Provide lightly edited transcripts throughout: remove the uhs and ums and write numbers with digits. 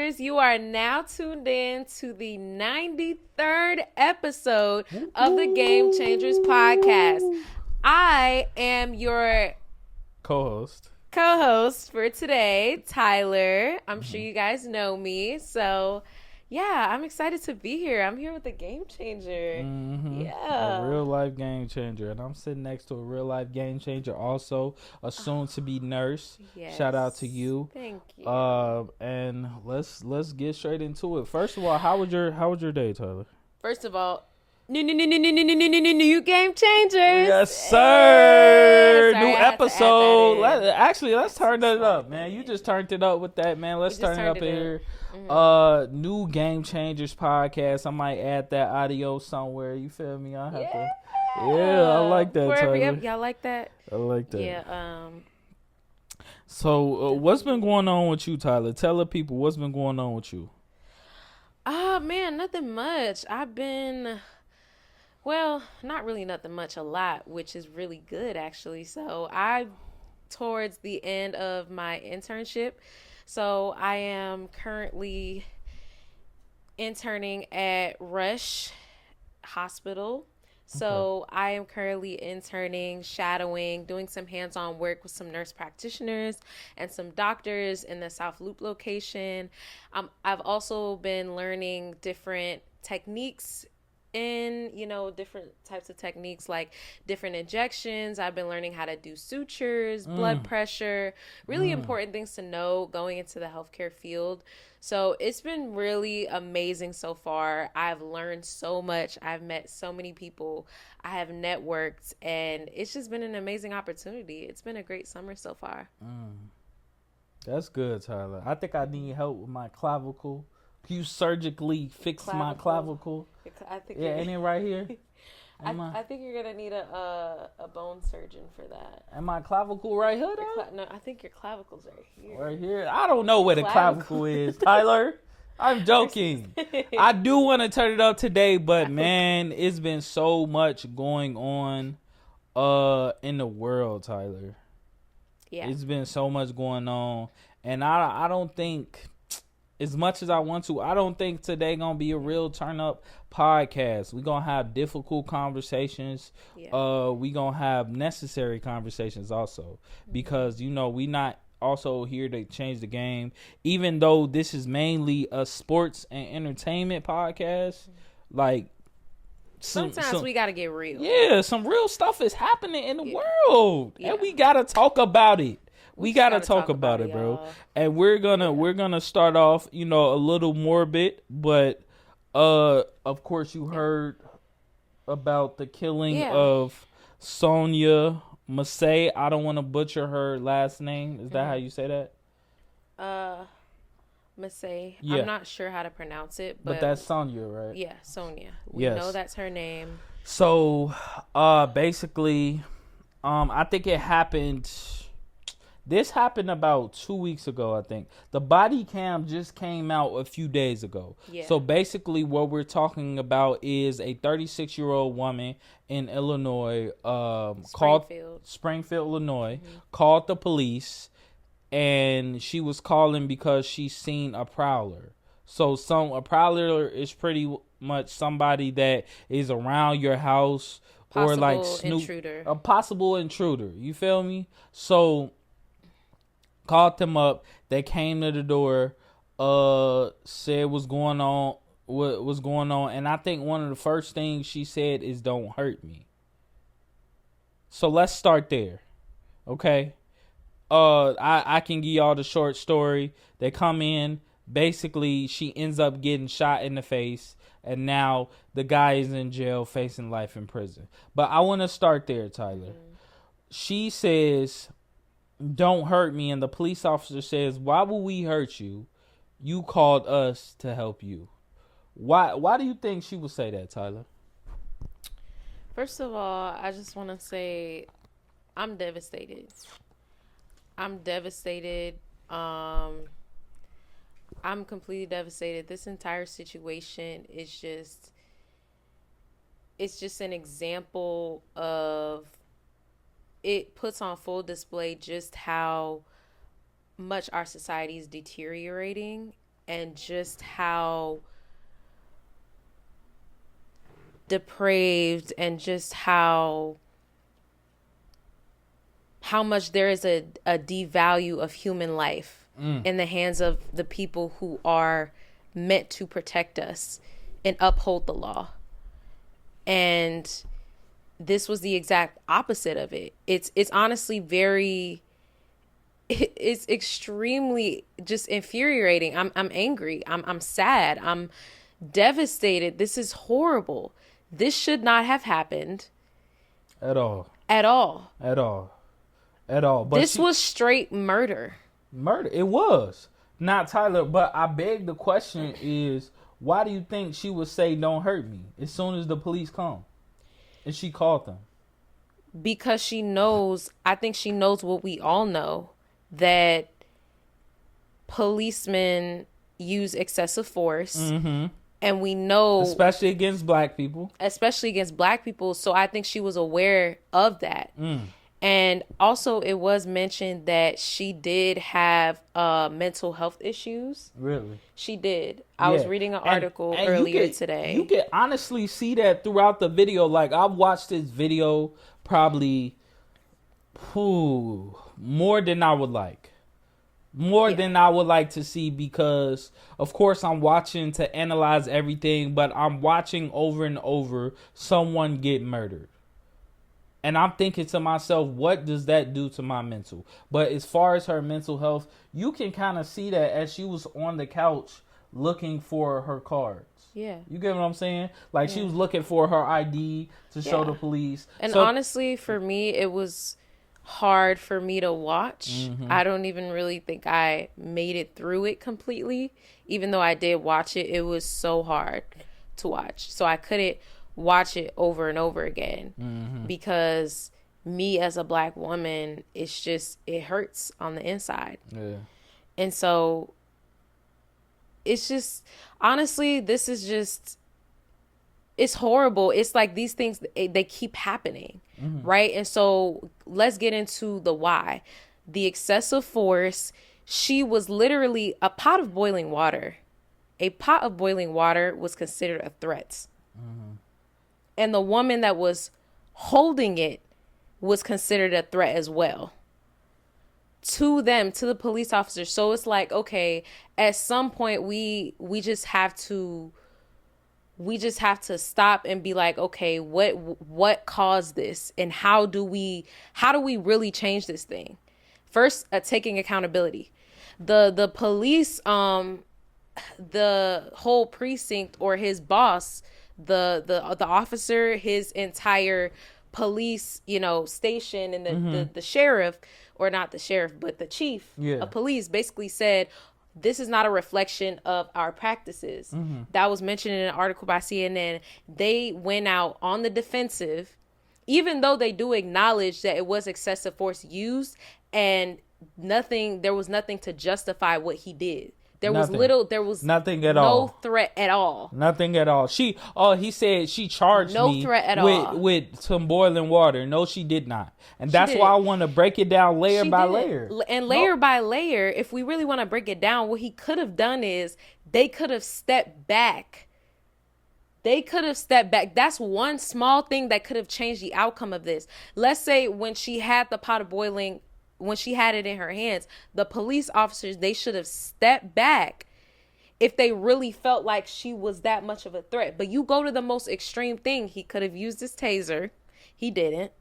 Changers. You are now tuned in to the 93rd episode of the Game Changers Podcast. I am your co-host for today, Tyler. I'm sure you guys know me. So, yeah, I'm excited to be here. I'm here with the Game Changer. Yeah. A real life game changer. And I'm sitting next to a real life game changer, also a soon to be nurse. Yes. Shout out to you. Thank you. And let's get straight into it. First of all, how was your day, Tyler? First of all, new Game Changers. Yes, sir. Sorry, New I had to episode. add that in. Let's turn it up, man. You just turned it up with that, man. Let's turn it up here. New Game Changers podcast. I might add that audio somewhere. You feel me? I have to. Yeah, I like that. Wherever, Tyler. y'all like that? I like that. Yeah. So, what's been going on with you, Tyler? Tell the people what's been going on with you. Man, nothing much. Well, not really nothing much, a lot, which is really good, actually. So towards the end of my internship. So I am currently interning at Rush Hospital. So I am currently interning, shadowing, doing some hands-on work with some nurse practitioners and some doctors in the South Loop location. I've also been learning different techniques different types of techniques, like different injections. I've been learning how to do sutures, blood pressure, really important things to know going into the healthcare field. So it's been really amazing so far. I've learned so much. I've met so many people. I have networked, and it's just been an amazing opportunity. It's been a great summer so far. That's good, Tyler. I think I need help with my clavicle. You surgically fix my clavicle. I think ain't it right here? I think you're gonna need a bone surgeon for that. And my clavicle right here, though? No, I think your clavicle's right here. Right here? I don't know where the clavicle is, Tyler. I'm joking. I do want to turn it up today, but man, it's been so much going on in the world, Tyler. Yeah. It's been so much going on, and I don't think, as much as I want to, I don't think today gonna be a real turn up podcast. We gonna have difficult conversations. Yeah. We gonna have necessary conversations also, because we not also here to change the game. Even though this is mainly a sports and entertainment podcast, like sometimes we gotta get real. Yeah, some real stuff is happening in the world, and we gotta talk about it. We gotta talk about it, bro. Y'all. And we're gonna start off, a little morbid, but of course you heard about the killing of Sonya Massey. I don't want to butcher her last name. Is that how you say that? Massey. Yeah. I'm not sure how to pronounce it, but that's Sonya, right? Yeah, Sonya. We Yes. know that's her name. So, basically, I think it happened. This happened about 2 weeks ago, I think. The body cam just came out a few days ago. Yeah. So basically what we're talking about is a 36-year-old woman in Illinois, called Springfield, Illinois, called the police, and she was calling because she seen a prowler. So a prowler is pretty much somebody that is around your house, or like a possible intruder. You feel me? So called them up. They came to the door, said what's going on, what was going on, and I think one of the first things she said is, "Don't hurt me." So let's start there, okay? I can give y'all the short story. They come in. Basically, she ends up getting shot in the face, and now the guy is in jail facing life in prison. But I want to start there, Tyler. She says, "Don't hurt me," and the police officer says, "Why would we hurt you? You called us to help you." Why do you think she would say that, Tyler? First of all, I just want to say I'm devastated. I'm completely devastated. This entire situation is just an example of, it puts on full display just how much our society is deteriorating and just how depraved and just how much there is a devalue of human life in the hands of the people who are meant to protect us and uphold the law. And this was the exact opposite of it. It's honestly it's extremely just infuriating. I'm angry. I'm sad. I'm devastated. This is horrible. This should not have happened. At all. But this was straight murder. Murder. It was. Not Tyler, but I beg the question is, why do you think she would say don't hurt me as soon as the police come? And she called them. Because she knows, I think she knows what we all know, that policemen use excessive force. Mm-hmm. And we know... Especially against black people. So I think she was aware of that. And also it was mentioned that she did have mental health issues. Really? She did. I was reading an article earlier today. You can honestly see that throughout the video. Like, I've watched this video probably more than I would like. Than I would like to see, because of course I'm watching to analyze everything, but I'm watching over and over someone get murdered. And I'm thinking to myself, what does that do to my mental? But as far as her mental health, you can kind of see that as she was on the couch looking for her cards. Yeah. You get what I'm saying? Like, she was looking for her ID to show the police. And honestly, for me, it was hard for me to watch. Mm-hmm. I don't even really think I made it through it completely. Even though I did watch it, it was so hard to watch. So I couldn't watch it over and over again, because me as a black woman, it's just, it hurts on the inside. Yeah. And so it's just, honestly, this is just, it's horrible. It's like these things, they keep happening, right? And so let's get into the why. The excessive force, she was literally a pot of boiling water. A pot of boiling water was considered a threat. And the woman that was holding it was considered a threat as well to them, to the police officers. So it's like, okay, at some point we just have to stop and be like, okay, what caused this, and how do we really change this thing? First, taking accountability. The police, the whole precinct, or his boss, the officer, his entire police, station, and the sheriff, or not the sheriff, but the chief of police, basically said, this is not a reflection of our practices. That was mentioned in an article by CNN. They went out on the defensive, even though they do acknowledge that it was excessive force used, and there was nothing to justify what he did. There was nothing at all. No threat at all. Nothing at all. He said she charged me threat at all with some boiling water. No, she did not. And that's why I want to break it down layer by layer. And layer by layer, if we really want to break it down, what he could have done is they could have stepped back. That's one small thing that could have changed the outcome of this. Let's say when she had the pot of boiling, when she had it in her hands, the police officers, they should have stepped back if they really felt like she was that much of a threat. But you go to the most extreme thing. He could have used his taser. He didn't.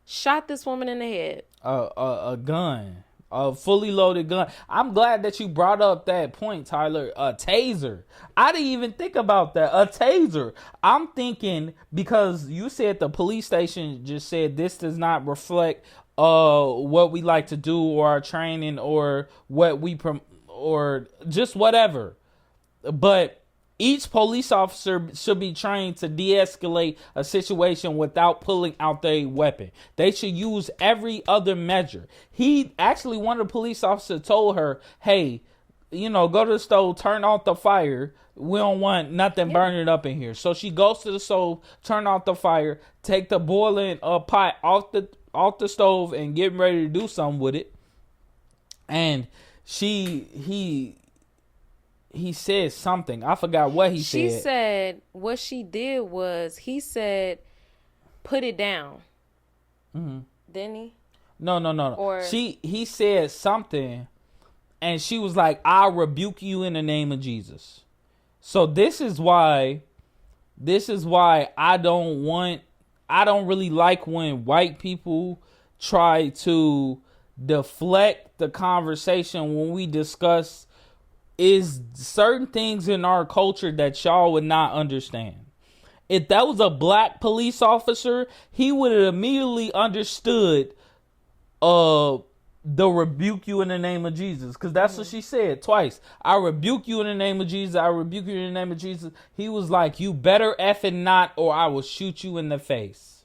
Shot this woman in the head. A gun. A fully loaded gun. I'm glad that you brought up that point, Tyler. A taser. I didn't even think about that. A taser. I'm thinking, because you said the police station just said this does not reflect what we like to do, or our training, or what we or just whatever. But each police officer should be trained to de-escalate a situation without pulling out their weapon. They should use every other measure. One of the police officers told her, hey, go to the stove, turn off the fire. We don't want nothing burning up in here. So she goes to the stove, turn off the fire, take the boiling pot off the stove, and get ready to do something with it. And he said something. I forgot what he said. She said what she did was he said, "Put it down." Mm-hmm. Didn't he? No. Or he said something, and she was like, "I'll rebuke you in the name of Jesus." So this is why I don't really like when white people try to deflect the conversation when we discuss is certain things in our culture that y'all would not understand. If that was a black police officer, he would have immediately understood the rebuke you in the name of Jesus. Because that's what she said twice. I rebuke you in the name of Jesus. I rebuke you in the name of Jesus. He was like, you better effing not or I will shoot you in the face.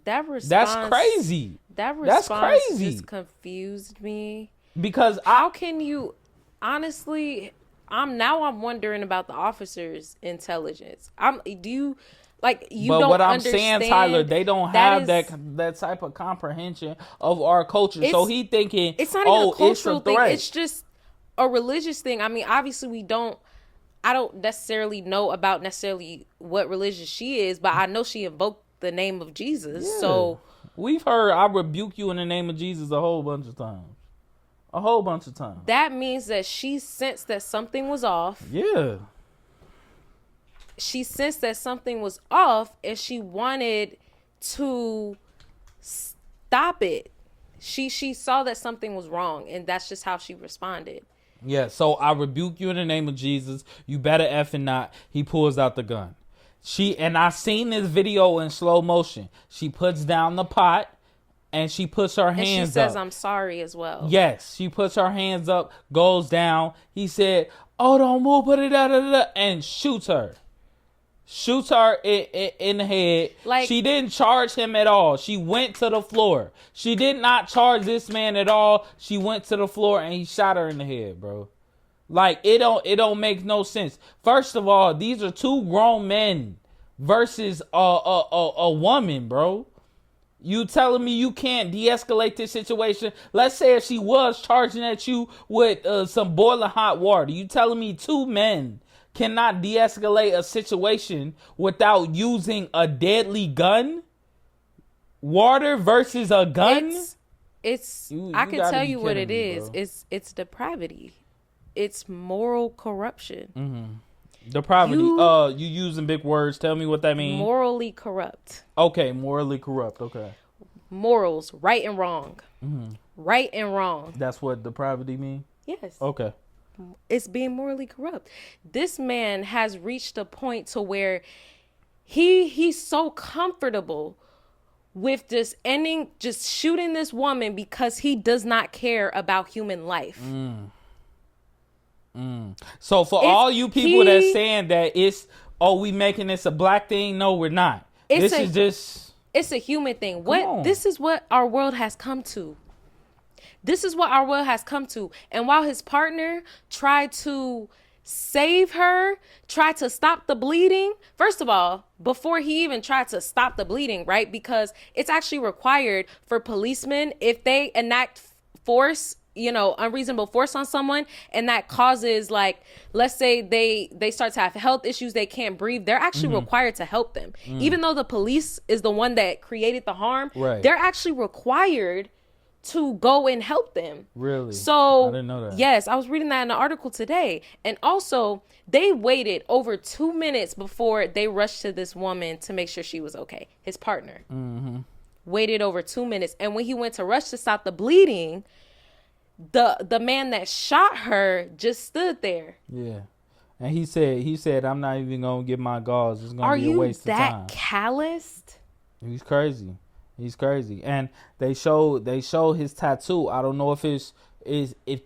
That response, that's crazy. That response just confused me. Because how can you, honestly, I'm wondering about the officer's intelligence. But don't what I'm understand, saying, Tyler, they don't have that type of comprehension of our culture. So he thinking, it's not even a cultural thing. It's just a religious thing. I mean, obviously I don't necessarily know about necessarily what religion she is, but I know she invoked the name of Jesus. Yeah. So we've heard, I rebuke you in the name of Jesus a whole bunch of times. That means that she sensed that something was off. Yeah. She sensed that something was off and she wanted to stop it. She saw that something was wrong and that's just how she responded. Yeah, so I rebuke you in the name of Jesus. You better effing not. He pulls out the gun. I seen this video in slow motion. She puts down the pot and she puts her hands up. And she says, I'm sorry as well. Yes, she puts her hands up, goes down. He said, oh, don't move, put it out, and shoots her. Shoots her in the head. She didn't charge him at all. She went to the floor. She did not charge this man at all. She went to the floor and he shot her in the head, bro. It don't make no sense. First of all, these are two grown men versus a woman, bro. You telling me you can't de-escalate this situation? Let's say if she was charging at you with some boiling hot water. You telling me two men cannot de-escalate a situation without using a deadly gun? Water versus a gun? I can tell you what it is. Bro. It's depravity. It's moral corruption. Mm-hmm. Depravity. You using big words. Tell me what that means. Morally corrupt. Okay, morally corrupt. Okay. Morals, right and wrong. Mm-hmm. Right and wrong. That's what depravity means? Yes. Okay. It's being morally corrupt. This man has reached a point to where he's so comfortable with just shooting this woman because he does not care about human life. So for all you people that's saying that we making this a black thing, no, we're not. It's a human thing. This is what our world has come to. This is what our world has come to. And while his partner tried to save her, tried to stop the bleeding, first of all, before he even tried to stop the bleeding, right? Because it's actually required for policemen, if they enact force, unreasonable force on someone, and that causes, let's say they start to have health issues, they can't breathe, they're actually required to help them. Even though the police is the one that created the harm, right, they're actually required to go and help them. Really? So I didn't know that. Yes, I was reading that in an article today. And also, they waited over 2 minutes before they rushed to this woman to make sure she was okay. His partner waited over 2 minutes. And when he went to rush to stop the bleeding, the man that shot her just stood there. Yeah. And he said, I'm not even going to get my gauze. It's going to be a waste of time. Are you that calloused? He's crazy. He's crazy. And they show his tattoo. I don't know if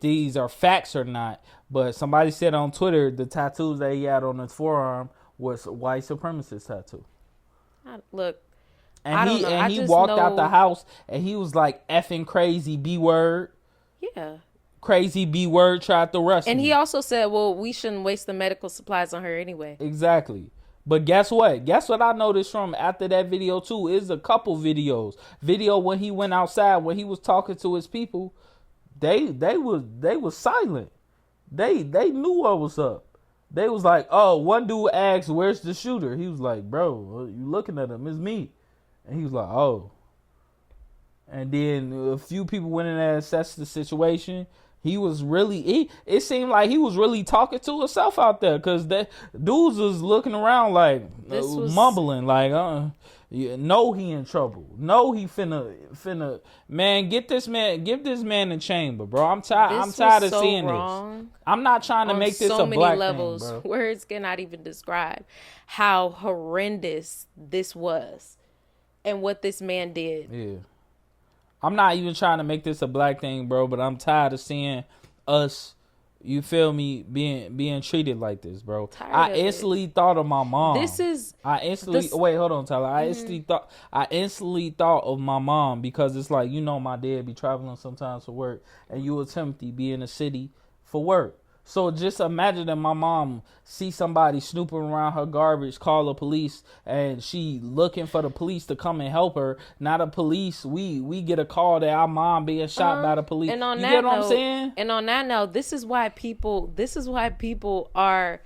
these are facts or not, but somebody said on Twitter the tattoos that he had on his forearm was white supremacist tattoo. Look, and he walked out the house and he was like effing crazy B word. Yeah. Crazy B word tried to rush And me. he also said, well, we shouldn't waste the medical supplies on her anyway. Exactly. But guess what? Guess what I noticed from after that video too is a couple videos. Video when he went outside, when he was talking to his people, they was silent. They knew what was up. They was like, oh, one dude asked, where's the shooter? He was like, bro, you looking at him, it's me. And he was like, oh. And then a few people went in there and assessed the situation. He was really, it seemed like he was really talking to himself out there, because the dudes was looking around like, mumbling, like, no, he in trouble. No, he finna, man, give this man a chamber, bro. I'm tired of seeing this. I'm not trying to make this a black levels, thing, bro. Words cannot even describe how horrendous this was and what this man did. Yeah. I'm not even trying to make this a black thing, bro, but I'm tired of seeing us, you feel me, being treated like this, bro. I instantly thought of my mom. Wait, hold on, Tyler. I instantly thought of my mom, because it's like, you know, my dad be traveling sometimes for work, and you and Timothy be in the city for work. So just imagine that my mom see somebody snooping around her garbage, call the police, and she looking for the police to come and help her. Not the police. We get a call that our mom being shot by the police. And on you that get what note, I'm saying? And on that note, this is why people are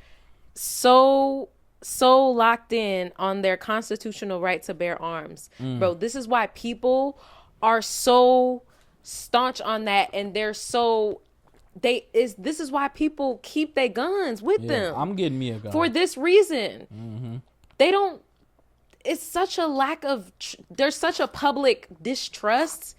so locked in on their constitutional right to bear arms. Bro, this is why people are so staunch on that, and they're so this is why people keep their guns with them. I'm getting me a gun for this reason. They don't. It's such a lack of. There's such a public distrust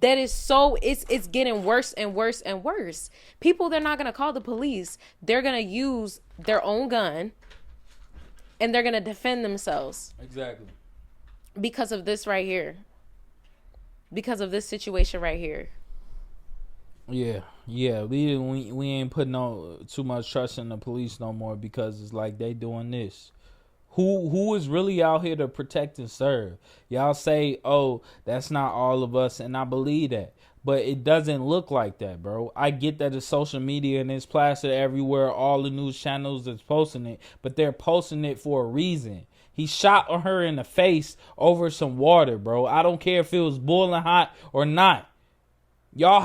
that is so. It's getting worse and worse and worse. People, they're not gonna call the police. They're gonna use their own gun, and they're gonna defend themselves. Exactly. Because of this right here. Because of this situation right here. Yeah, we ain't putting too much trust in the police no more, because it's like they doing this. Who is really out here to protect and serve? Y'all say, oh, that's not all of us, and I believe that, but it doesn't look like that, bro. I get that it's social media and it's plastered everywhere. All the news channels is posting it, but they're posting it for a reason. He shot her in the face over some water, bro. I don't care if it was boiling hot or not. Y'all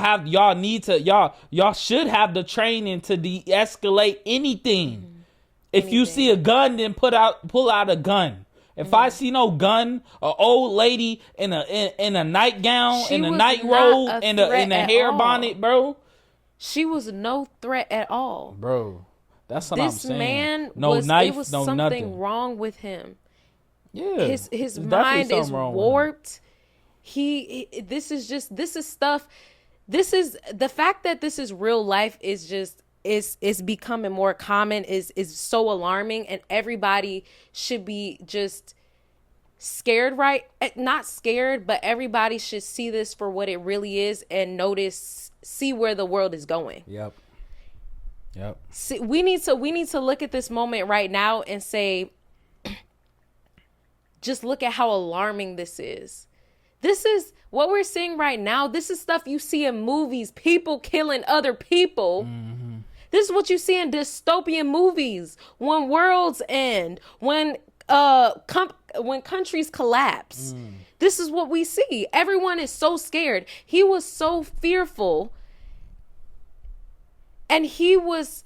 should have the training to de-escalate anything. If you see a gun, then pull out a gun. If I see no gun, an old lady in a nightgown, in a night robe, in a hair bonnet, bro. She was no threat at all, bro. That's what I'm saying. This man knife, it was no something nothing wrong with him. Yeah, his mind is warped. This is stuff. This is the fact that this is real life is becoming more common is so alarming, and everybody should be just scared, right? Not scared, but everybody should see this for what it really is and see where the world is going. Yep. See, we need to look at this moment right now and say, just look at how alarming this is. This is what we're seeing right now. This is stuff you see in movies, people killing other people. Mm-hmm. This is what you see in dystopian movies. When worlds end, when countries collapse. This is what we see. Everyone is so scared. He was so fearful. And he was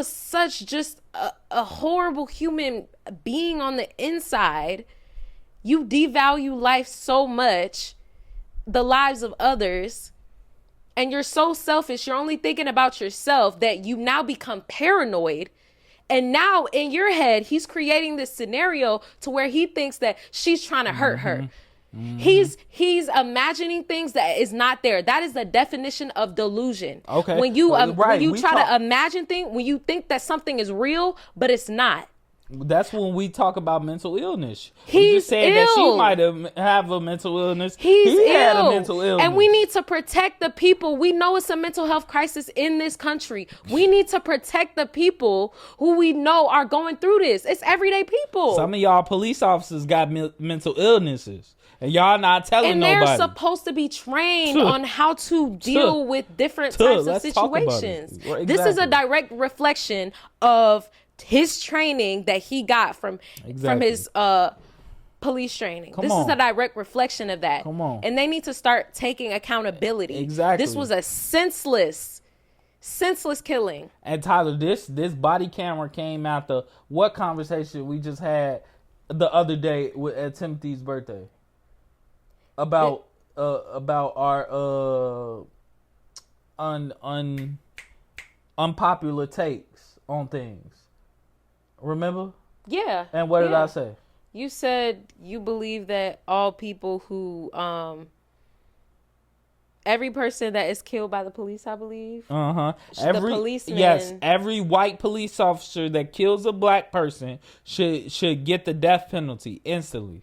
such just a horrible human being on the inside. You devalue life so much, the lives of others, and you're so selfish. You're only thinking about yourself that you now become paranoid. And now in your head, he's creating this scenario to where he thinks that she's trying to hurt her. Mm-hmm. He's imagining things that is not there. That is the definition of delusion. Okay. When you try to imagine things, when you think that something is real, but it's not. That's when we talk about mental illness. He just said that she might have a mental illness. He had a mental illness. And we need to protect the people. We know it's a mental health crisis in this country. We need to protect the people who we know are going through this. It's everyday people. Some of y'all police officers got mental illnesses. And y'all not telling nobody. And they're supposed to be trained on how to deal with different types of situations. Exactly. This is a direct reflection of his training that he got from his police training. Come This on. is a direct reflection of that. Come on. And they need to start taking accountability. Exactly. This was a senseless killing. And Tyler, this body camera came after what conversation we just had the other day at Timothy's birthday about our unpopular takes on things. Remember? Yeah. And what did I say? You said you believe that all people who every person that is killed by the police, I believe. Every policeman. Yes, every white police officer that kills a black person should get the death penalty instantly.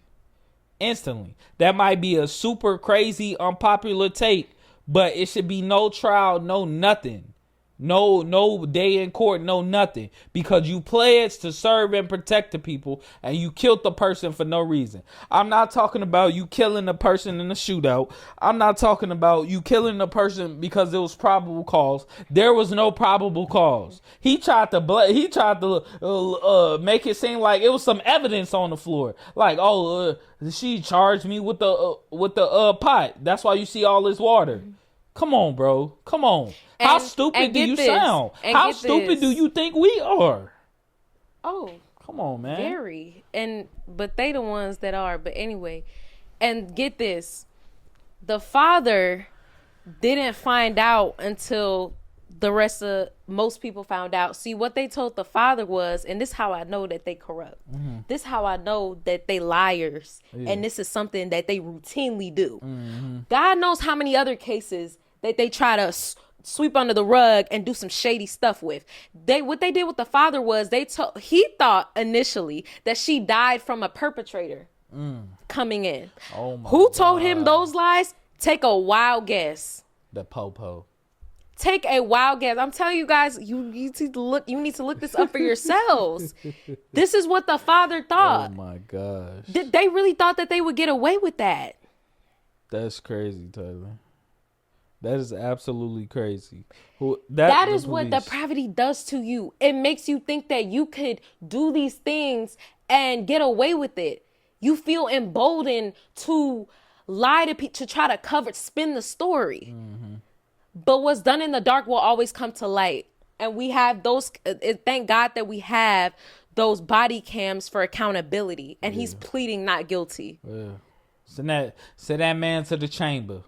That might be a super crazy unpopular take, but it should be no trial, no nothing. No day in court, no nothing. Because you pledged to serve and protect the people and you killed the person for no reason. I'm not talking about you killing the person in a shootout. I'm not talking about you killing the person because it was probable cause. There was no probable cause. He tried to make it seem like it was some evidence on the floor. Like, she charged me with the pot. That's why you see all this water. Come on, bro. Come on. How stupid do you sound? How stupid do you think we are? Oh. Come on, man. Very. But they the ones that are. But anyway. And get this. The father didn't find out until the rest of most people found out. See, what they told the father was, and this is how I know that they corrupt. Mm-hmm. This is how I know that they liars. Yeah. And this is something that they routinely do. Mm-hmm. God knows how many other cases that they try to sweep under the rug and do some shady stuff with. What they did with the father was he thought initially that she died from a perpetrator coming in. Oh my Who told him those lies? Take a wild guess. The popo. Take a wild guess. I'm telling you guys, you need to look this up for yourselves. This is what the father thought. Oh my gosh. They really thought that they would get away with that. That's crazy, Tyler. That is absolutely crazy. That is what depravity does to you. It makes you think that you could do these things and get away with it. You feel emboldened to lie to people, to try to spin the story. Mm-hmm. But what's done in the dark will always come to light. And we have those, thank God that we have those body cams for accountability. And he's pleading not guilty. Yeah. Send that man to the chamber.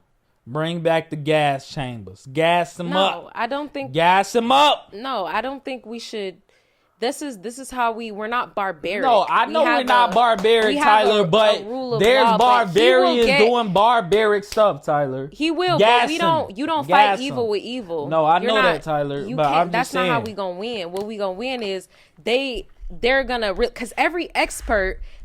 Bring back the gas chambers. Gas him up. No, I don't think. Gas him up. No, I don't think we should. This is how we're not barbaric. No, I know we're not barbaric, Tyler, but there's barbarians doing barbaric stuff, Tyler. He will, but you don't fight evil with evil. No, I know that, Tyler, but I'm just saying. That's not how we gonna win. What we gonna win is they're gonna, because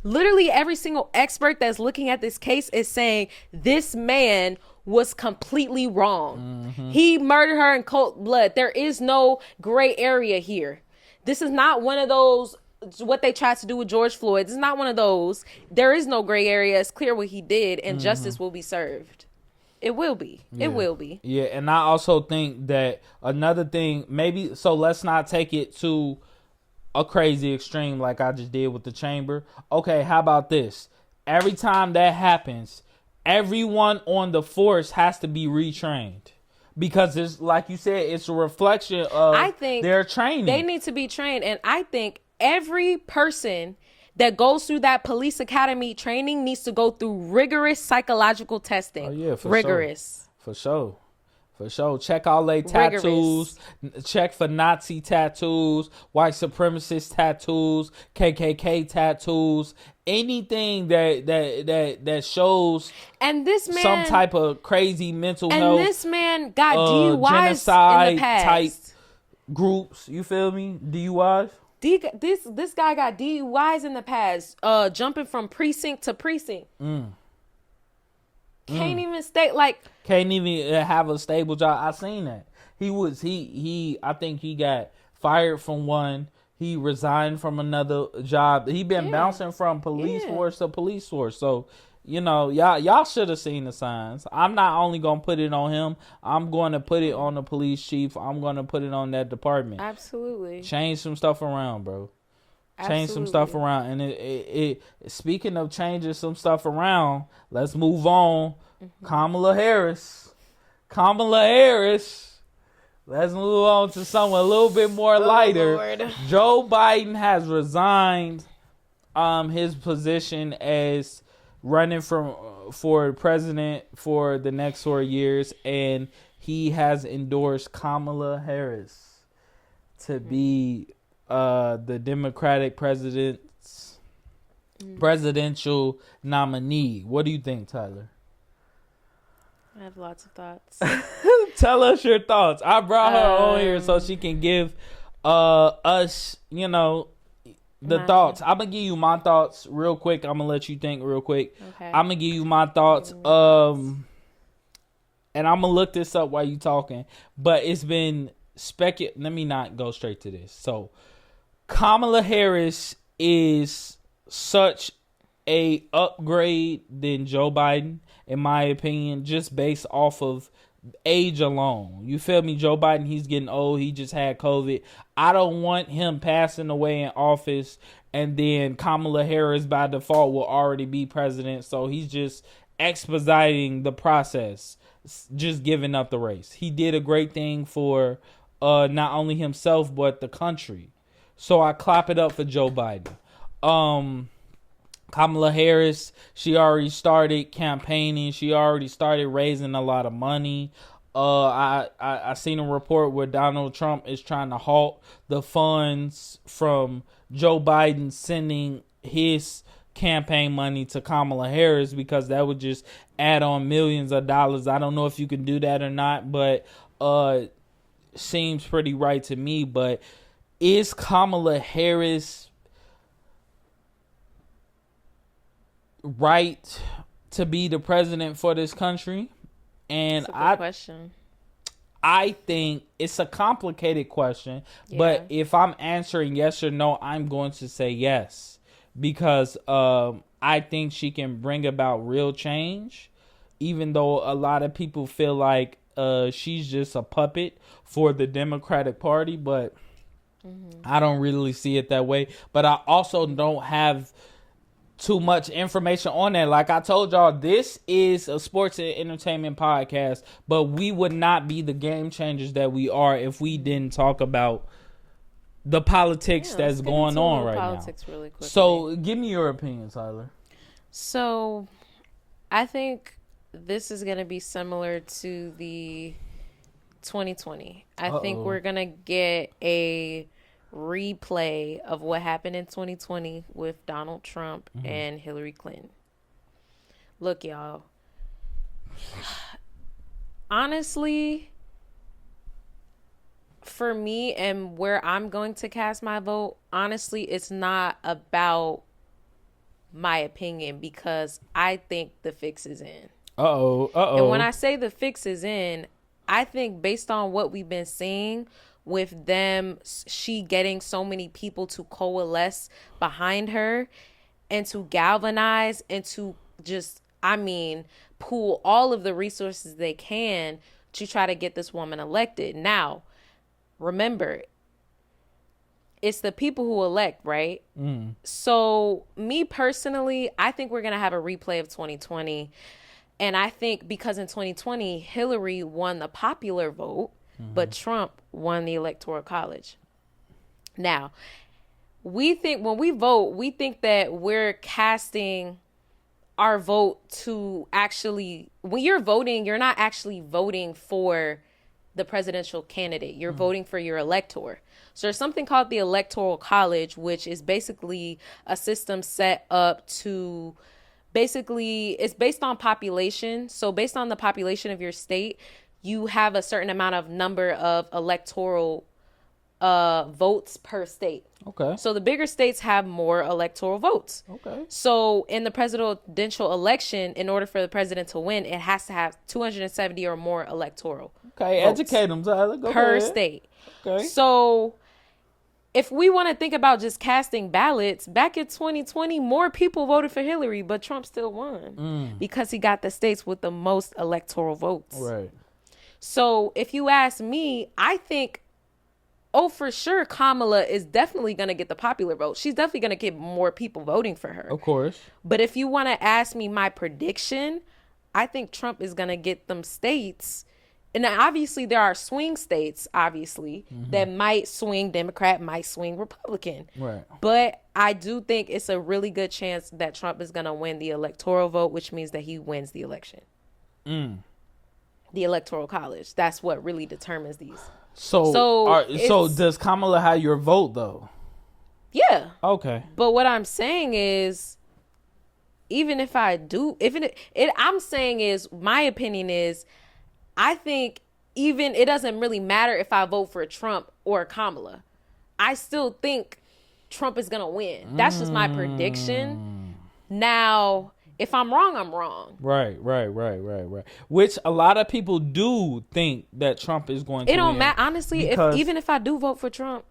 literally every single expert that's looking at this case is saying this man was completely wrong. Mm-hmm. He murdered her in cold blood. There is no gray area here. This is not one of those, what they tried to do with George Floyd. This is not one of those. There is no gray area. It's clear what he did, and justice will be served. It will be. Yeah. It will be. Yeah, and I also think that another thing, maybe, so let's not take it to a crazy extreme like I just did with the chamber. Okay, how about this? Every time that happens, everyone on the force has to be retrained. Because it's, like you said, it's a reflection of their training. They need to be trained. And I think every person that goes through that police academy training needs to go through rigorous psychological testing. Oh, yeah, rigorous. For sure. For sure. Check all their tattoos. Check for Nazi tattoos, white supremacist tattoos, KKK tattoos, anything that shows and this man, some type of crazy mental health. And this man got DUIs genocide in the past. Type groups. You feel me? DUIs. This guy got DUIs in the past. Jumping from precinct to precinct. Can't even have a stable job. I seen that. I think he got fired from one. He resigned from another job. He been bouncing from police force to police force. So, y'all should have seen the signs. I'm not only going to put it on him. I'm going to put it on the police chief. I'm going to put it on that department. Absolutely. Change some stuff around, bro. change some stuff around. And it speaking of changing some stuff around, let's move on. Kamala Harris. Let's move on to someone a little bit more lighter. Lord. Joe Biden has resigned his position as running for president for the next 4 years, and he has endorsed Kamala Harris to be the Democratic presidential nominee. What do you think, Tyler? I have lots of thoughts. Tell us your thoughts. I brought her on here so she can give us, the thoughts. I'm going to give you my thoughts real quick. I'm going to let you think real quick. Okay. I'm going to give you my thoughts. And I'm going to look this up while you talking. But it's been let me not go straight to this. So, Kamala Harris is such a upgrade than Joe Biden, in my opinion, just based off of age alone. You feel me? Joe Biden, he's getting old. He just had COVID. I don't want him passing away in office and then Kamala Harris by default will already be president. So he's just expediting the process, just giving up the race. He did a great thing for not only himself but the country. So I clap it up for Joe Biden. Kamala Harris, she already started campaigning. She already started raising a lot of money. I seen a report where Donald Trump is trying to halt the funds from Joe Biden sending his campaign money to Kamala Harris because that would just add on millions of dollars. I don't know if you can do that or not, but seems pretty right to me. But is Kamala Harris right to be the president for this country? And that's a good question. I think it's a complicated question, but if I'm answering yes or no, I'm going to say yes, because I think she can bring about real change, even though a lot of people feel like she's just a puppet for the Democratic Party, but I don't really see it that way. But I also don't have too much information on that. Like I told y'all, this is a sports and entertainment podcast, but we would not be the game changers that we are if we didn't talk about the politics that's going on right now. Really quickly. So give me your opinion, Tyler. So I think this is going to be similar to the 2020. I think we're going to get a replay of what happened in 2020 with Donald Trump and Hillary Clinton. Look, y'all. Honestly, for me and where I'm going to cast my vote, honestly, it's not about my opinion because I think the fix is in. And when I say the fix is in, I think based on what we've been seeing with them, she getting so many people to coalesce behind her and to galvanize and to just, pool all of the resources they can to try to get this woman elected. Now, remember, it's the people who elect, right? So me personally, I think we're going to have a replay of 2020. And I think because in 2020, Hillary won the popular vote, but Trump won the Electoral College. Now, we think when we vote, we think that we're casting our vote to actually, when you're voting, you're not actually voting for the presidential candidate. You're voting for your elector. So there's something called the Electoral College, which is basically a system set up to it's based on population. So based on the population of your state, you have a certain amount of number of electoral votes per state. Okay. So the bigger states have more electoral votes. Okay. So in the presidential election, in order for the president to win, it has to have 270 or more electoral votes. Educate them, Tyler. Go per ahead. state. Okay. So if we want to think about just casting ballots, back in 2020, more people voted for Hillary, but Trump still won because he got the states with the most electoral votes. Right. So if you ask me, I think Oh, for sure, Kamala is definitely going to get the popular vote. She's definitely going to get more people voting for her. Of course. But if you want to ask me my prediction, I think Trump is going to get them states. And obviously there are swing states, obviously, that might swing Democrat, might swing Republican. Right. But I do think it's a really good chance that Trump is going to win the electoral vote, which means that he wins the election. The electoral college. That's what really determines these. So does Kamala have your vote though? Yeah. Okay. But what I'm saying is, even if I do, I'm saying is, my opinion is, I think even it doesn't really matter if I vote for Trump or Kamala. I still think Trump is going to win. That's just my prediction. Now, if I'm wrong, I'm wrong. Right. Which a lot of people do think that Trump is going to win. It don't matter. Honestly, even if I do vote for Trump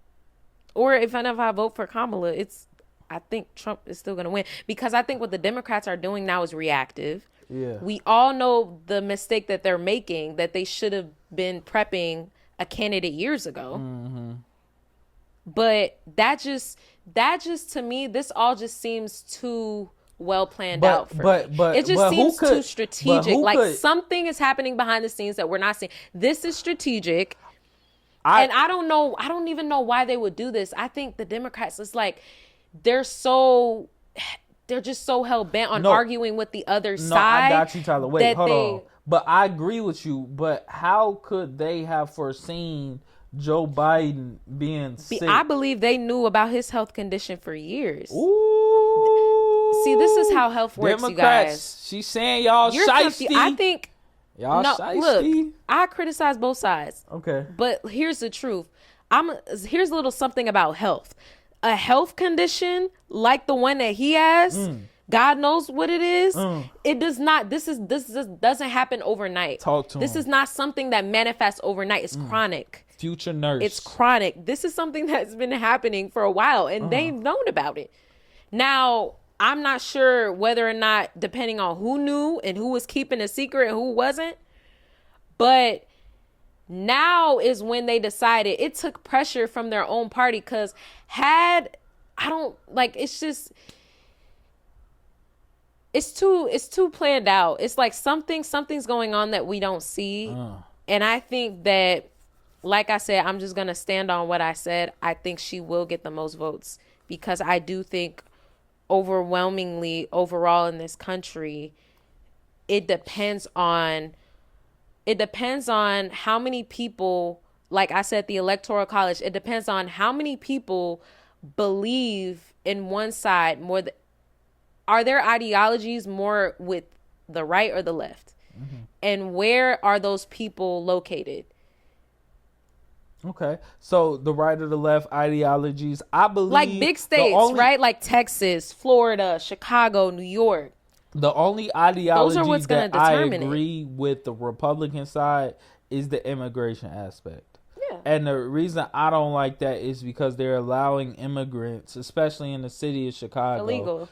or if I vote for Kamala, I think Trump is still going to win. Because I think what the Democrats are doing now is reactive. Yeah. We all know the mistake that they're making, that they should have been prepping a candidate years ago. But that just to me, this all just seems too well planned out for me. It just seems too strategic. Like something is happening behind the scenes that we're not seeing. This is strategic. And I don't know. I don't even know why they would do this. I think the Democrats, it's like they're just so hell bent on arguing with the other side. I got you, Tyler. Wait, hold on. But I agree with you. But how could they have foreseen Joe Biden being sick? I believe they knew about his health condition for years. Ooh. See, this is how health works, Democrats, you guys. She's saying y'all shiesty. I think y'all shiesty. Look, I criticize both sides. Okay. But here's the truth. Here's a little something about health. A health condition like the one that he has, God knows what it is. It does not. This doesn't happen overnight. Talk to This him. is not something that manifests overnight. It's chronic. Future nurse. It's chronic. This is something that's been happening for a while, and they've known about it. Now, I'm not sure whether or not, depending on who knew and who was keeping a secret and who wasn't, but now is when they decided. It took pressure from their own party, because it's too planned out. It's like something's going on that we don't see. And I think that, like I said, I'm just going to stand on what I said. I think she will get the most votes, because I do think overwhelmingly overall in this country, it depends on how many people, like I said, the electoral college, it depends on how many people believe in one side more. Are their ideologies more with the right or the left? And where are those people located? Okay, so the right or the left ideologies, I believe, like big states, right? Like Texas, Florida, Chicago, New York. The only ideology that I agree with the Republican side is the immigration aspect. Yeah. And the reason I don't like that is because they're allowing immigrants, especially in the city of Chicago,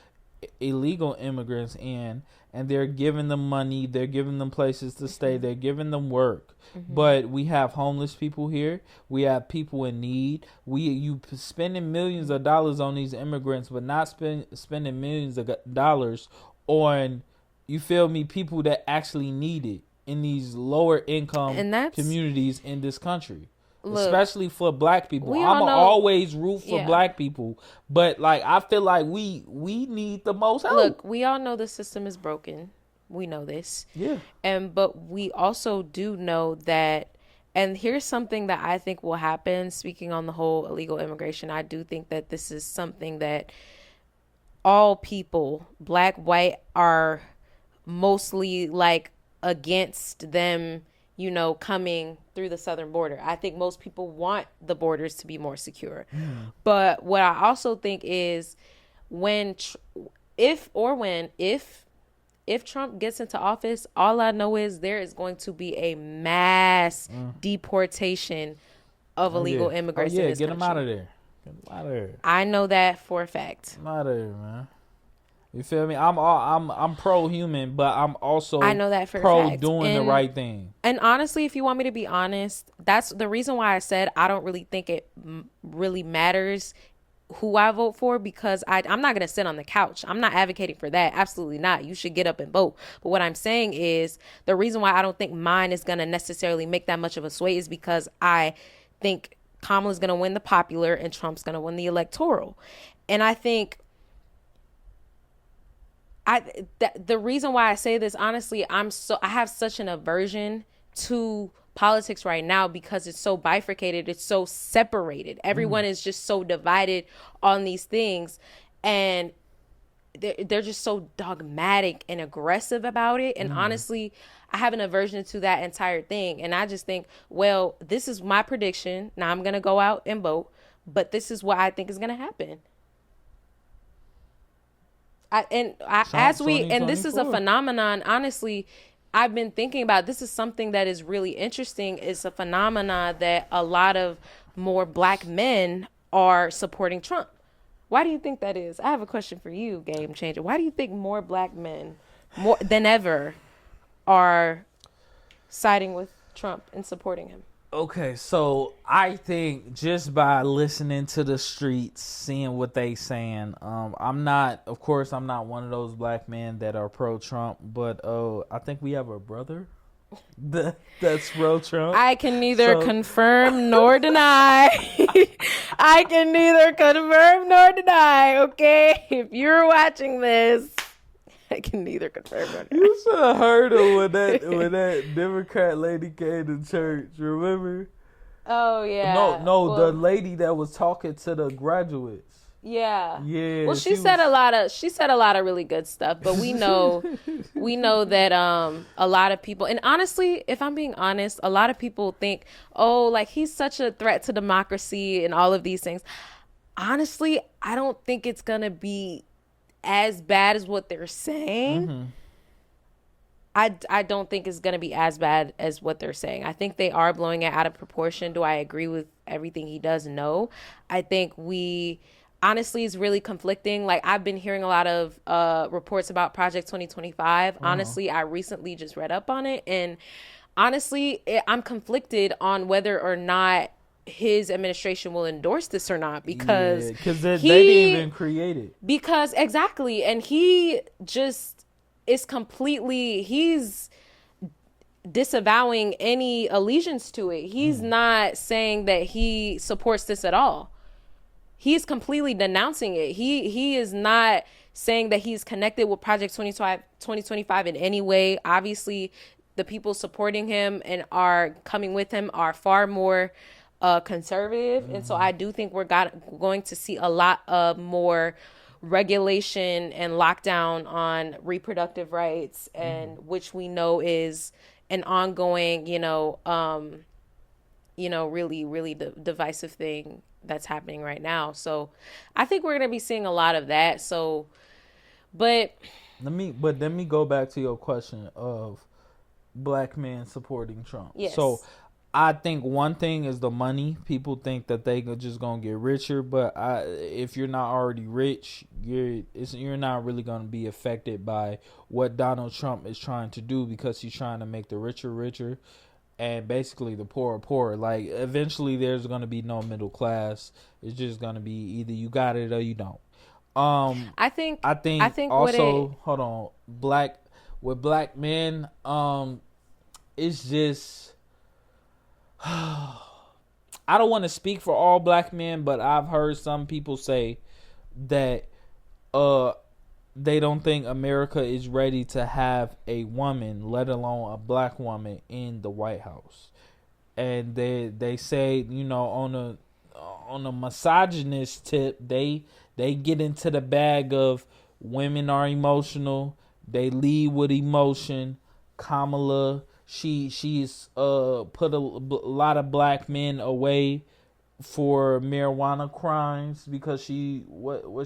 illegal immigrants in, and they're giving them money, they're giving them places to stay, they're giving them work. But we have homeless people here, we have people in need. You spending millions of dollars on these immigrants, but not spending millions of dollars on, you feel me, people that actually need it in these lower income communities in this country. Look, especially for black people. I'm always root for black people, but like I feel like we need the most help. Look, we all know the system is broken. We know this. Yeah. But we also do know that, and here's something that I think will happen, speaking on the whole illegal immigration, I do think that this is something that all people, black, white, are mostly like against them, coming through the southern border. I think most people want the borders to be more secure. But what I also think is if Trump gets into office, all I know is there is going to be a mass deportation of illegal immigrants in this get country. them out of there. Get them out of there. I know that for a fact. Get them out of there, man. You feel me? I'm pro human, but I'm also I know that for a pro fact. doing the right thing. And honestly, if you want me to be honest, that's the reason why I said I don't really think it really matters who I vote for, because I'm not going to sit on the couch. I'm not advocating for that. Absolutely not. You should get up and vote. But what I'm saying is the reason why I don't think mine is going to necessarily make that much of a sway is because I think Kamala's going to win the popular and Trump's going to win the electoral. And I think the reason why I say this, honestly, I have such an aversion to politics right now because it's so bifurcated, it's so separated. Everyone is just so divided on these things, and they're just so dogmatic and aggressive about it. And honestly, I have an aversion to that entire thing. And I just think, well, this is my prediction. Now I'm gonna go out and vote, but this is what I think is gonna happen. And this is a phenomenon, honestly. I've been thinking about, this is something that is really interesting. It's a phenomenon that a lot of more black men are supporting Trump. Why do you think that is? I have a question for you, Game Changer. Why do you think more black men, more than ever, are siding with Trump and supporting him? Okay, so I think just by listening to the streets, seeing what they saying, I'm not one of those black men that are pro-Trump, but I think we have a brother that's pro-Trump. I can neither confirm nor deny. I can neither confirm nor deny, okay? If you're watching this, I can neither confirm nor deny. You should have heard her when that Democrat lady came to church, remember? Oh, yeah. No, the lady that was talking to the graduates. Yeah. Yeah. Well, she said a lot of really good stuff, but we know that a lot of people, and honestly, if I'm being honest, a lot of people think, oh, like he's such a threat to democracy and all of these things. Honestly, I don't think it's going to be as bad as what they're saying. Mm-hmm. I don't think it's going to be as bad as what they're saying. I think they are blowing it out of proportion. Do I agree with everything he does? No. I think honestly, it's really conflicting. Like, I've been hearing a lot of reports about Project 2025. Honestly, I recently just read up on it. And honestly, I'm conflicted on whether or not his administration will endorse this or not, because they didn't even create it. Because exactly. And he just is he's disavowing any allegiance to it. He's not saying that he supports this at all. He's completely denouncing it. He is not saying that he's connected with Project 2025 in any way. Obviously, the people supporting him and are coming with him are far more conservative. Mm-hmm. And so I do think we're going to see a lot of more regulation and lockdown on reproductive rights, and which we know is an ongoing, really, really divisive thing that's happening right now. So I think we're going to be seeing a lot of that. So, but let me go back to your question of black men supporting Trump. Yes. So I think one thing is the money. People think that they just gonna get richer, but if you're not already rich, you're not really gonna be affected by what Donald Trump is trying to do, because he's trying to make the richer, and basically the poorer. Like, eventually, there's gonna be no middle class. It's just gonna be either you got it or you don't. I think also, hold on, black men, it's just. I don't want to speak for all black men, but I've heard some people say that they don't think America is ready to have a woman, let alone a black woman, in the White House. And they say, on a misogynist tip, they get into the bag of women are emotional, they lead with emotion. Kamala, she's put a lot of black men away for marijuana crimes because she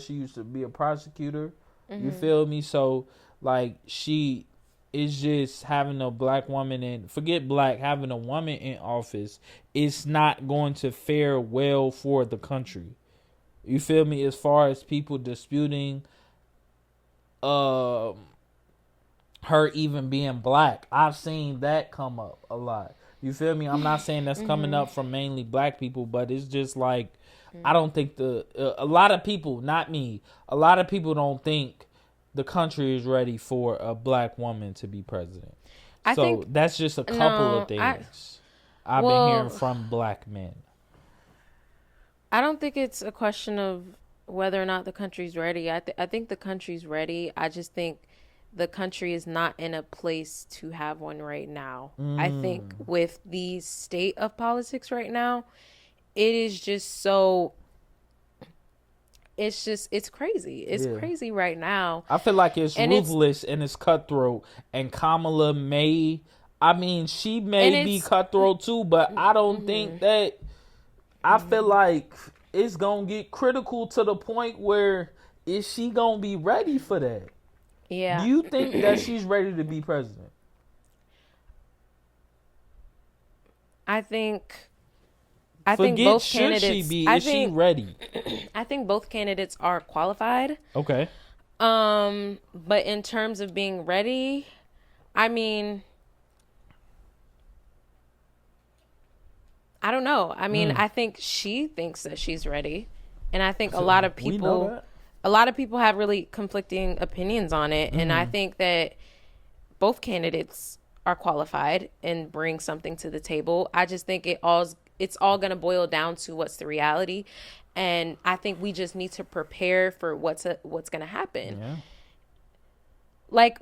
used to be a prosecutor. Mm-hmm. You feel me? So, like, she is just having a black woman, and forget black, having a woman in office, it's not going to fare well for the country. You feel me? As far as people disputing her even being black. I've seen that come up a lot. You feel me? I'm not saying that's coming up from mainly black people, but it's just like, I don't think a lot of people, not me, a lot of people don't think the country is ready for a black woman to be president. I think that's just a couple of things I've been hearing from black men. I don't think it's a question of whether or not the country's ready. I think the country's ready. I just think the country is not in a place to have one right now. I think with the state of politics right now, it is just so... It's crazy. It's crazy right now. I feel like it's ruthless and it's cutthroat. And Kamala she may be cutthroat too, but I don't think that... I feel like it's going to get critical to the point where is she going to be ready for that? Yeah. Do you think that she's ready to be president? I think both candidates. Should she be? Is she ready? I think both candidates are qualified. Okay. But in terms of being ready, I mean, I don't know. I mean, I think she thinks that she's ready, and I think a lot of people have really conflicting opinions on it, and I think that both candidates are qualified and bring something to the table. I just think it's all going to boil down to what's the reality, and I think we just need to prepare for what's going to happen. Yeah. Like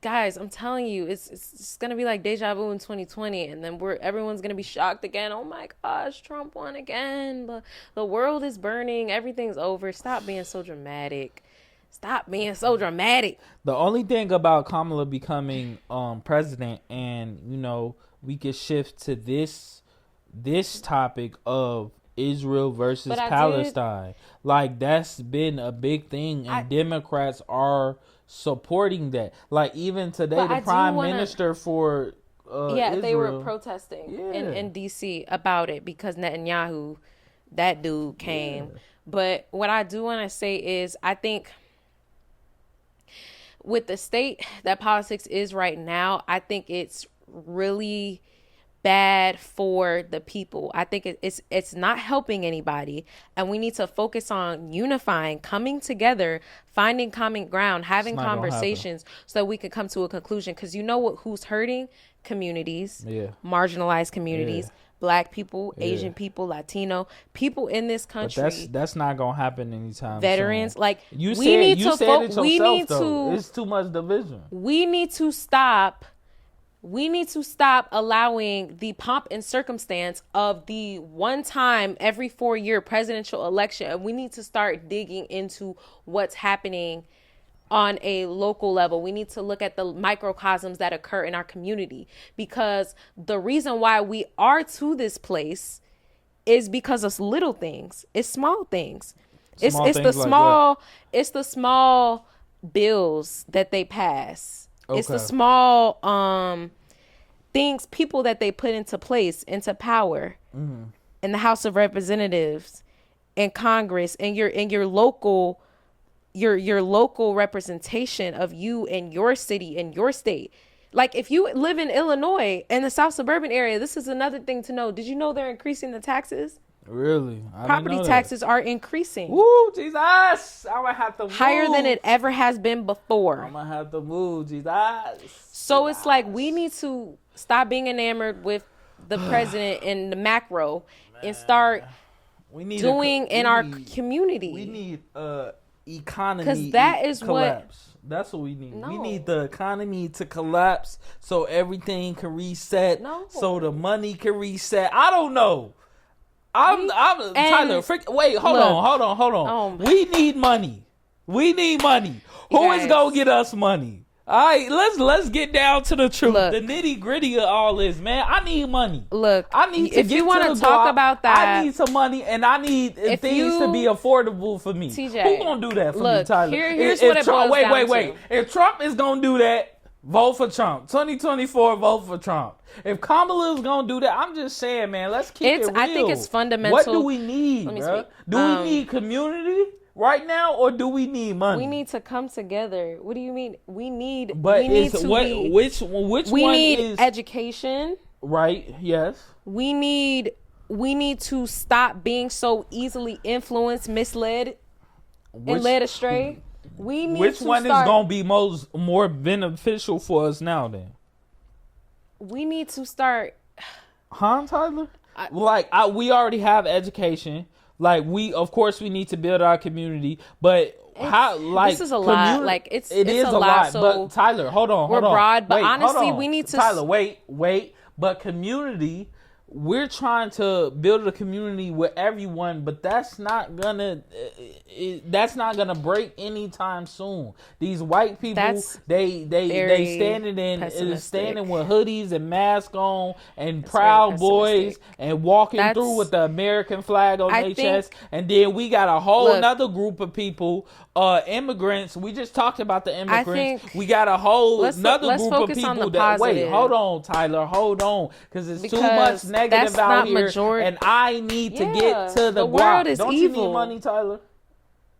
guys, I'm telling you, it's going to be like deja vu in 2020, and then everyone's going to be shocked again. Oh my gosh, Trump won again. The world is burning. Everything's over. Stop being so dramatic. The only thing about Kamala becoming president, and we could shift to this topic of Israel versus Palestine. Like, that's been a big thing, and Democrats are supporting that. Like, even today, the prime minister for Israel, they were protesting in DC about it because Netanyahu, that dude, came. But what I do want to say is, I think with the state that politics is right now, I think it's really bad for the people. I think it's not helping anybody, and we need to focus on unifying, coming together, finding common ground, having conversations so that we can come to a conclusion. Because who's hurting? Communities, marginalized communities, Black people, Asian people, Latino people in this country. But that's not gonna happen anytime veterans soon. Like, you said it yourself, it's too much division. We need to stop allowing the pomp and circumstance of the one time every 4-year presidential election. And we need to start digging into what's happening on a local level. We need to look at the microcosms that occur in our community, because the reason why we are to this place is because of little things. It's small things. It's the small bills that they pass. Okay. It's the small things, people that they put into place, into power, in the House of Representatives, in Congress, and your local representation of you and your city and your state. Like, if you live in Illinois in the South suburban area, this is another thing to know. Did you know they're increasing the taxes? Really? Property taxes are increasing. Woo, Jesus! I'm gonna have to move. Higher than it ever has been before. I'm gonna have to move, Jesus. So it's like, we need to stop being enamored with the president and the macro, and start doing in our community. We need economy, because that is collapse. That's what we need. No. We need the economy to collapse so everything can reset. No. So the money can reset. I don't know. I'm Tyler. Wait, hold on. We need money. Who is gonna get us money? All right, let's get down to the truth. Look, the nitty gritty of all this, man. I need money. Look, if you want to talk about that, I need some money, and I need things to be affordable for me. TJ, who gonna do that for me, Tyler? Here's what it boils down to. If Trump is gonna do that, vote for Trump. 2024, vote for Trump. If Kamala is gonna do that, I'm just saying, man. Let's keep it real. I think it's fundamental. What do we need, bro? Do we need community? right now, or do we need money? We need to come together. What do you mean? We need which we one need is education. right? Yes. We need to stop being so easily influenced, misled, and led astray. We need which to one start, is gonna be more beneficial for us now? Then we need to start. Huh, Tyler? We already have education. Like of course we need to build our community, but this is a lot. Like it's a lot. lot. So but Tyler, hold on. We're broad, but honestly, we need to. Tyler, wait. But community, we're trying to build a community with everyone, but that's not gonna break anytime soon. These white people, they standing with hoodies and masks on and Proud Boys and walking through with the American flag on their chest, and then we got a whole another group of people, immigrants. We just talked about the immigrants. We got a whole another group of people that wait. Hold on, Tyler. Hold on, because it's too much negative out here. And I need to get to the world is Don't evil. You need money, Tyler?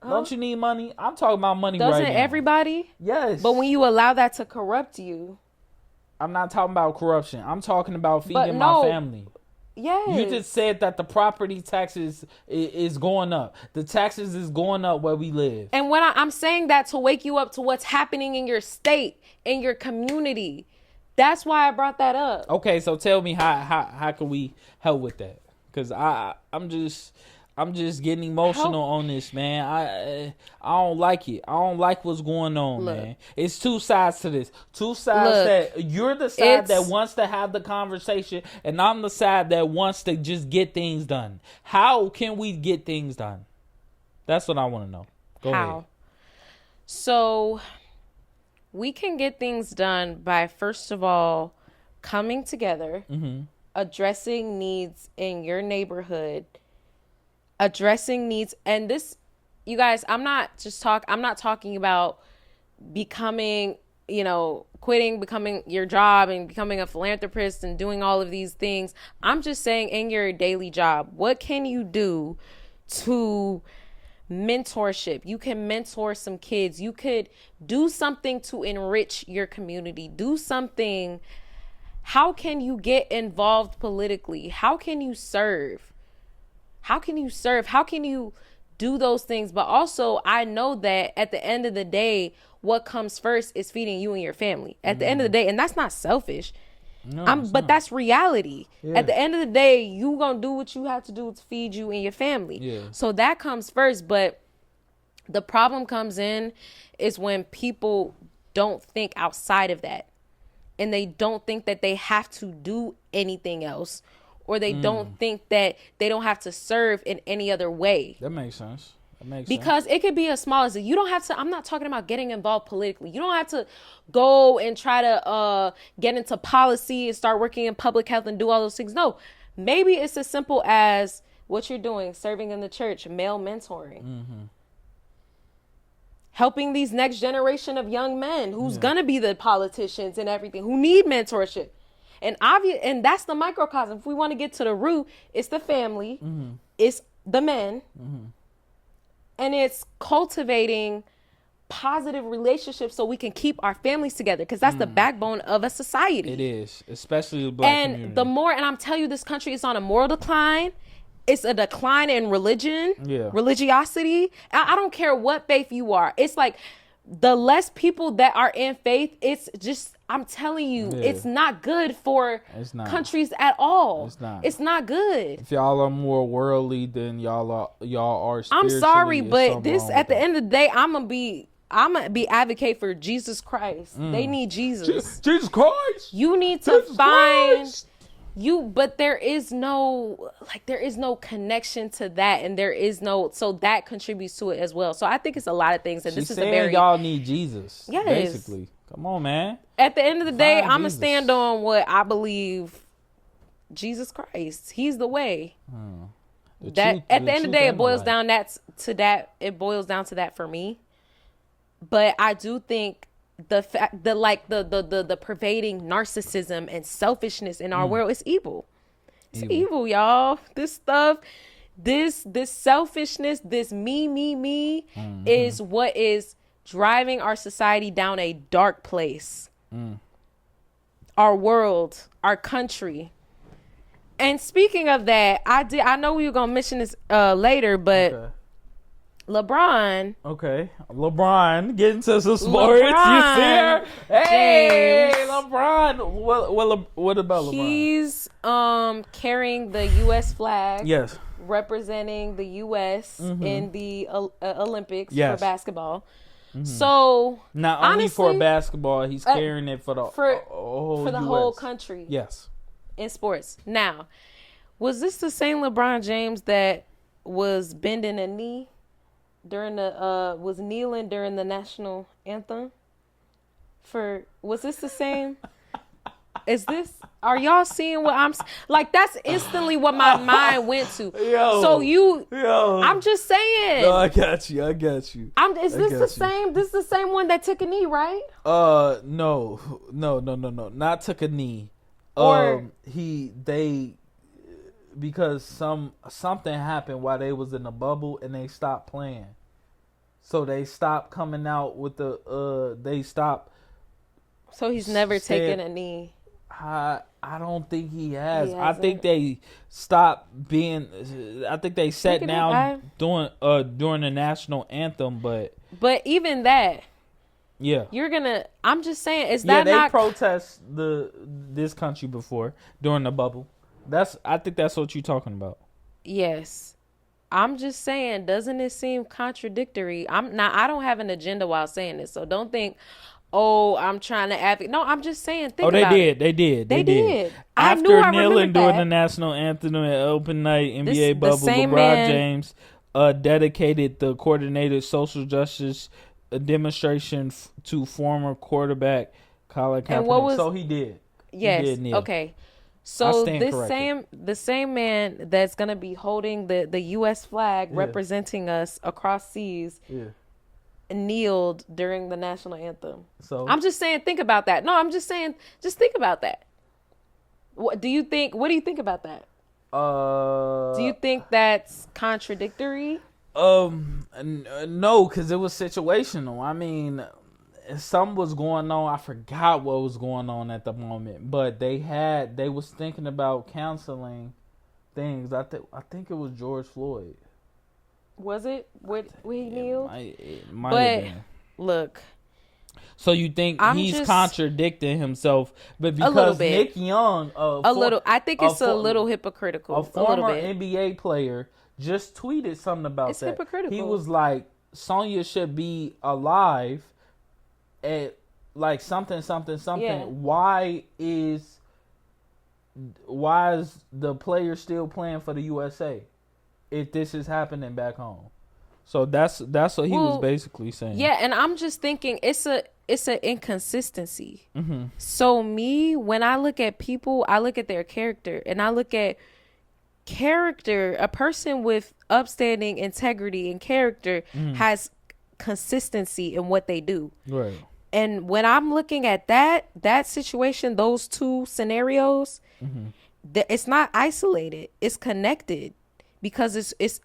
Don't you need money? I'm talking about money right now. Doesn't everybody? Yes. But when you allow that to corrupt you. I'm not talking about corruption. I'm talking about feeding my family. Yes. You just said that the property taxes is going up. The taxes is going up where we live. And when I'm saying that to wake you up to what's happening in your state, in your community. That's why I brought that up. Okay, so tell me how can we help with that? Because I'm just getting emotional on this, man. I don't like it. I don't like what's going on, man. It's two sides to this. Two sides that you're the side that wants to have the conversation, and I'm the side that wants to just get things done. How can we get things done? That's what I want to know. Go ahead. So we can get things done by, first of all, coming together, addressing needs in your neighborhood, addressing needs. And this, you guys, I'm not talking about becoming, quitting, becoming your job and becoming a philanthropist and doing all of these things. I'm just saying, in your daily job, what can you do to mentorship? You can mentor some kids. You could do something to enrich your community. Do something. How can you get involved politically? How can you serve? How can you do those things? But also, I know that at the end of the day, what comes first is feeding you and your family. At the end of the day, and that's not selfish. But that's reality. Yeah. At the end of the day, you gonna do what you have to do to feed you and your family. Yeah. So that comes first. But the problem comes in is when people don't think outside of that, and they don't think that they have to do anything else, or they don't think that they don't have to serve in any other way. That makes sense. Because it could be as small as you don't have to. I'm not talking about getting involved politically. You don't have to go and try to get into policy and start working in public health and do all those things. No, maybe it's as simple as what you're doing, serving in the church, male mentoring, helping these next generation of young men who's gonna be the politicians and everything, who need mentorship. And that's the microcosm. If we want to get to the root, it's the family, it's the men. And it's cultivating positive relationships so we can keep our families together, because that's the backbone of a society. It is, especially the black community. And I'm telling you, this country is on a moral decline. It's a decline in religion, religiosity. I don't care what faith you are. It's like the less people that are in faith, it's just, I'm telling you, it's not good for countries at all. It's not good. If y'all are more worldly than y'all are spiritually. I'm sorry, but this, at the end of the day, I'm gonna be advocate for Jesus Christ. They need Jesus. Jesus Christ. You need to find but there is no connection to that, and so that contributes to it as well. So I think it's a lot of things, and this is y'all need Jesus. Yes. Basically. Come on, man. At the end of the day, I'm going to stand on what I believe. Jesus Christ. He's the way. At the end of the day, it boils down to that for me. But I do think the pervading narcissism and selfishness in our world is evil. It's evil, y'all. This stuff, This selfishness, this me is what is driving our society down a dark place. Our world, our country. And speaking of that, I know we were gonna mention this later, but LeBron. Okay, LeBron getting to some sports. You see her? Hey, James. LeBron. What about LeBron? He's carrying the U.S. flag. Yes. Representing the U.S. in the Olympics for basketball. So not only for basketball, he's carrying it for the whole country. Yes. In sports. Now, was this the same LeBron James that was bending a knee during was kneeling during the national anthem? Was this the same? Are y'all seeing what I'm like? That's instantly what my mind went to. I'm just saying. No, I got you. Is this the same? This is the same one that took a knee, right? No, not took a knee. Because something happened while they was in the bubble and they stopped playing. So they stopped coming out with they stopped. So he's never taken a knee. I don't think he has. I think they stopped being. I think they sat down during the national anthem, but even that. Yeah, I'm just saying, is that they not protest this country before during the bubble? I think that's what you're talking about. Yes, I'm just saying, doesn't it seem contradictory? I don't have an agenda while saying this, so don't think, I'm trying to advocate. No, I'm just saying. Think about it. They did. After kneeling during the national anthem at open night NBA bubble, LeBron James dedicated the coordinated social justice demonstration to former quarterback Colin Kaepernick. So he did. Yes. He did kneel. Okay. So the same man that's gonna be holding the U.S. flag representing us across seas kneeled during the national anthem. So I'm just saying, think about that. No, I'm just saying, just think about that. What do you think about that? Do you think that's contradictory? No, because it was situational. I mean, something was going on. I forgot what was going on at the moment, but they was thinking about canceling things. I think it was George Floyd. Was it? Would he kneel? It might have been. Look. So you think he's contradicting himself, but because Nick Young, I think it's a little hypocritical. A former NBA player just tweeted something about it's that. It's hypocritical. He was like, Sonya should be alive at like something. Yeah. Why is the player still playing for the USA if this is happening back home? So that's what he was basically saying. Yeah, and I'm just thinking it's an inconsistency. Mm-hmm. So when I look at people, I look at their character, and I look at character. A person with upstanding integrity and character has consistency in what they do. Right. And when I'm looking at that situation, those two scenarios, it's not isolated. It's connected. Because it's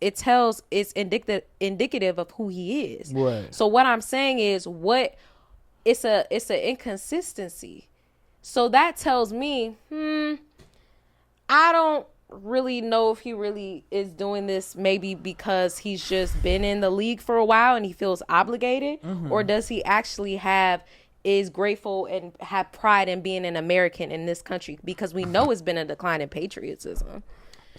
indicative of who he is. Right. So what I'm saying is it's an inconsistency. So that tells me, I don't really know if he really is doing this maybe because he's just been in the league for a while and he feels obligated, or does he actually is grateful and have pride in being an American in this country, because we know it's been a decline in patriotism.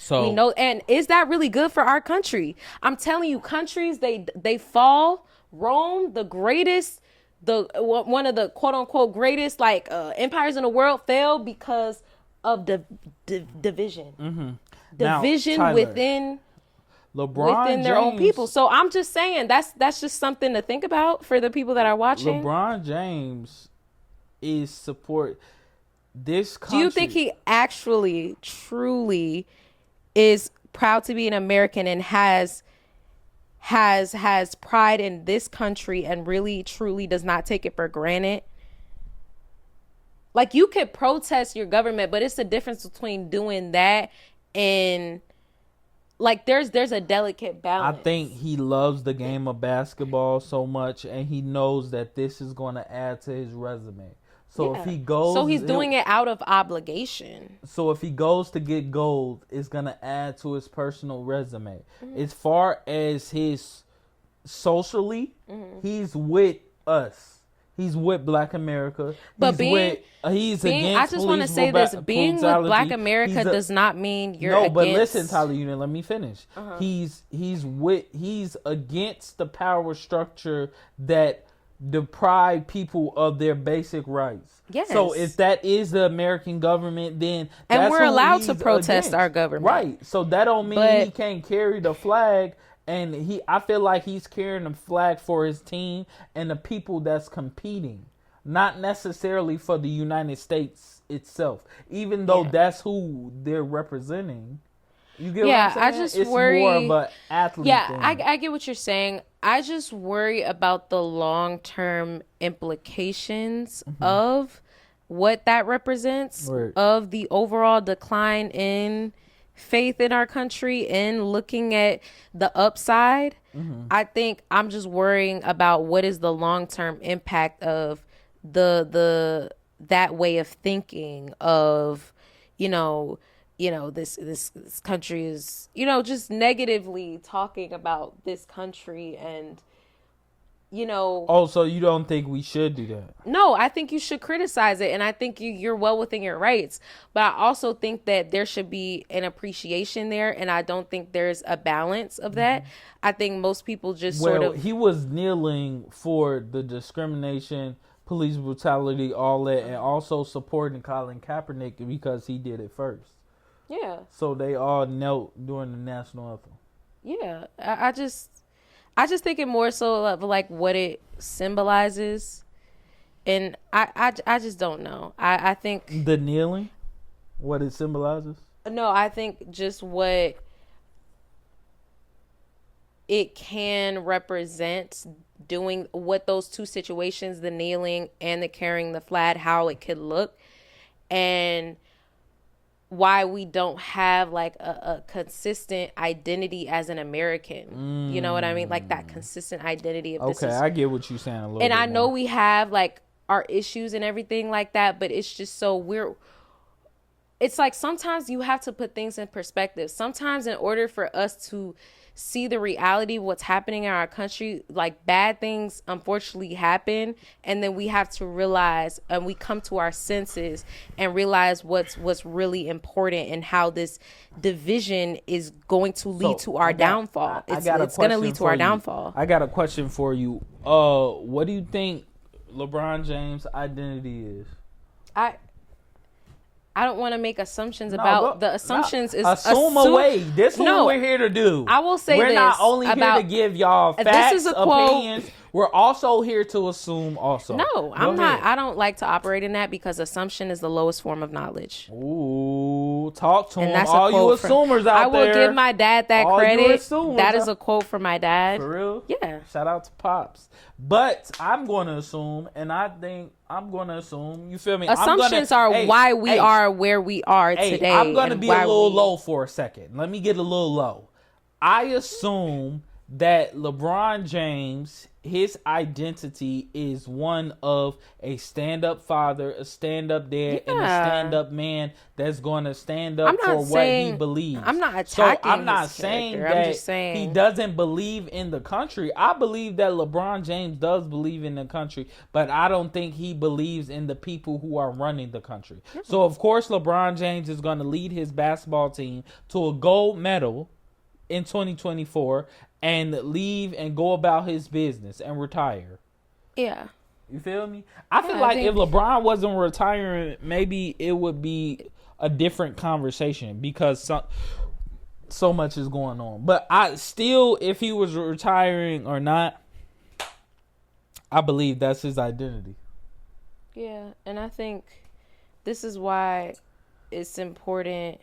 So we know, and is that really good for our country? I'm telling you, countries they fall. Rome, the greatest, one of the quote unquote greatest empires in the world, fell because of division. Division now, within their own people. So I'm just saying that's just something to think about for the people that are watching. LeBron James is support this country. Do you think he actually truly is proud to be an American and has pride in this country and really truly does not take it for granted? Like, you could protest your government, but it's the difference between doing that and like there's a delicate balance. I think he loves the game of basketball so much, and he knows that this is going to add to his resume. So if he goes, so he's doing it out of obligation. So if he goes to get gold, it's going to add to his personal resume. As far as his socially, he's with us. He's with Black America. But he's against I just want to say this: being with Black America does not mean you're against. But listen, Tyler, you didn't let me finish. He's against the power structure that deprive people of their basic rights. Yes. So if that is the American government, then and we're allowed to protest our government, right? So that don't mean he can't carry the flag. And I feel like he's carrying the flag for his team and the people that's competing, not necessarily for the United States itself, even though that's who they're representing. You get what I'm saying? I just it's worry. More of an athlete thing. I get what you're saying. I just worry about the long-term implications of what that represents, of the overall decline in faith in our country and looking at the upside. I think I'm just worrying about what is the long-term impact of that way of thinking of, this country is, just negatively talking about this country and, Oh, so you don't think we should do that? No, I think you should criticize it, and I think you're well within your rights. But I also think that there should be an appreciation there, and I don't think there's a balance of that. I think most people just he was kneeling for the discrimination, police brutality, all that, and also supporting Colin Kaepernick because he did it first. Yeah. So they all knelt during the national anthem. Yeah, I just think it more so of like what it symbolizes, and I just don't know. I think the kneeling, what it symbolizes. No, I think just what it can represent, doing what those two situations, the kneeling and the carrying the flag, how it could look, and why we don't have like a consistent identity as an American. You know what I mean? Like that consistent identity of this. Okay, I get what you're saying a little and bit. I know we have like our issues and everything like that, but it's just it's like sometimes you have to put things in perspective. Sometimes in order for us to see the reality of what's happening in our country, like bad things unfortunately happen, and then we have to realize, and we come to our senses and realize what's really important and how this division is going to lead to our downfall. It's going to lead to our downfall. I got a question for you. What do you think LeBron James' identity is? I don't want to make assumptions about the assumptions. Assume away. This is what we're here to do. I will say we're not only here to give y'all facts, opinions. We're also here to assume also. No, I'm not. I don't like to operate in that because assumption is the lowest form of knowledge. Ooh, talk to him. All you assumers out there. I will give my dad that credit. That is a quote from my dad. For real? Yeah. Shout out to Pops. But I'm going to assume, and I think I'm going to assume, you feel me? Assumptions are why we are where we are today. I'm going to be a little low for a second. Let me get a little low. I assume that LeBron James, his identity is one of a stand-up father, a stand-up dad, and a stand-up man that's going to stand up for what he believes. I'm not attacking So I'm not saying that I'm just saying he doesn't believe in the country. I believe that LeBron James does believe in the country, but I don't think he believes in the people who are running the country. So, of course, LeBron James is going to lead his basketball team to a gold medal in 2024 and leave and go about his business and retire. Yeah. You feel me? I feel like if LeBron wasn't retiring, maybe it would be a different conversation because so much is going on. But I still, if he was retiring or not, I believe that's his identity. Yeah, and I think this is why it's important.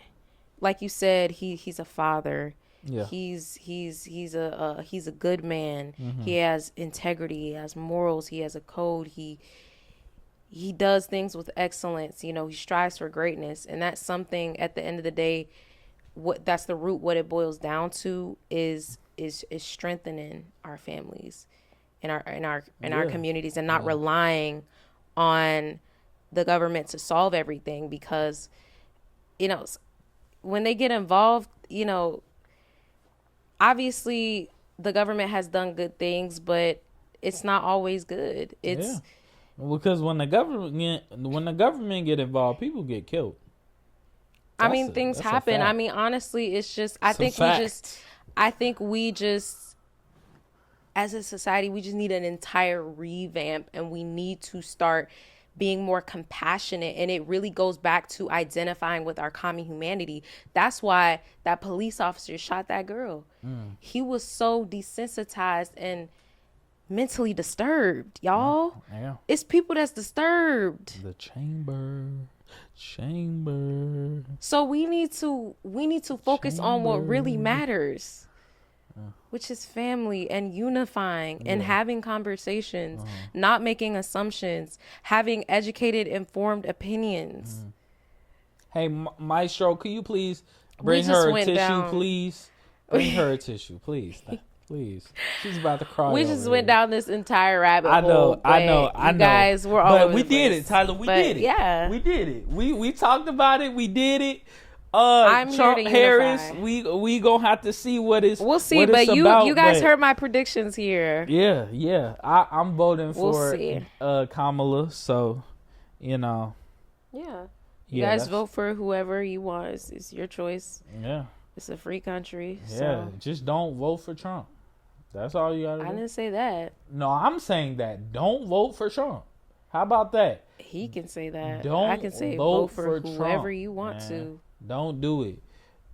Like you said, he's a father. Yeah. He's a good man. Mm-hmm. He has integrity. He has morals. He has a code. He does things with excellence. He strives for greatness, and that's something at the end of the day that's the root. What it boils down to is strengthening our families in our communities, and not relying on the government to solve everything, because when they get involved, obviously the government has done good things, but it's not always good. It's because when the government get involved, people get killed. Things happen. Honestly, it's just I think we just as a society, we just need an entire revamp, and we need to start being more compassionate. And it really goes back to identifying with our common humanity. That's why that police officer shot that girl. He was so desensitized and mentally disturbed, y'all. Yeah. It's people that's disturbed. The chamber. So we need to focus on what really matters, which is family and unifying and having conversations, not making assumptions, having educated, informed opinions. Hey, Maestro, could you please bring her a tissue, please? Bring her a tissue, please. Please. She's about to cry. We just went down this entire rabbit hole. I know. You guys were all over we the did place. it, Tyler. We did it. Yeah. We did it. We talked about it. We did it. I'm Trump here to Harris, unify. we gonna have to see what it's We'll see, what but it's you about, guys heard my predictions here. Yeah. I'm voting for Kamala, so Yeah. You guys vote for whoever you want. It's your choice. Yeah. It's a free country. Yeah. So. Just don't vote for Trump. That's all you gotta do. I didn't say that. No, I'm saying that. Don't vote for Trump. How about that? He can say that. I can say vote for whoever Trump, you want man. to. Don't do it.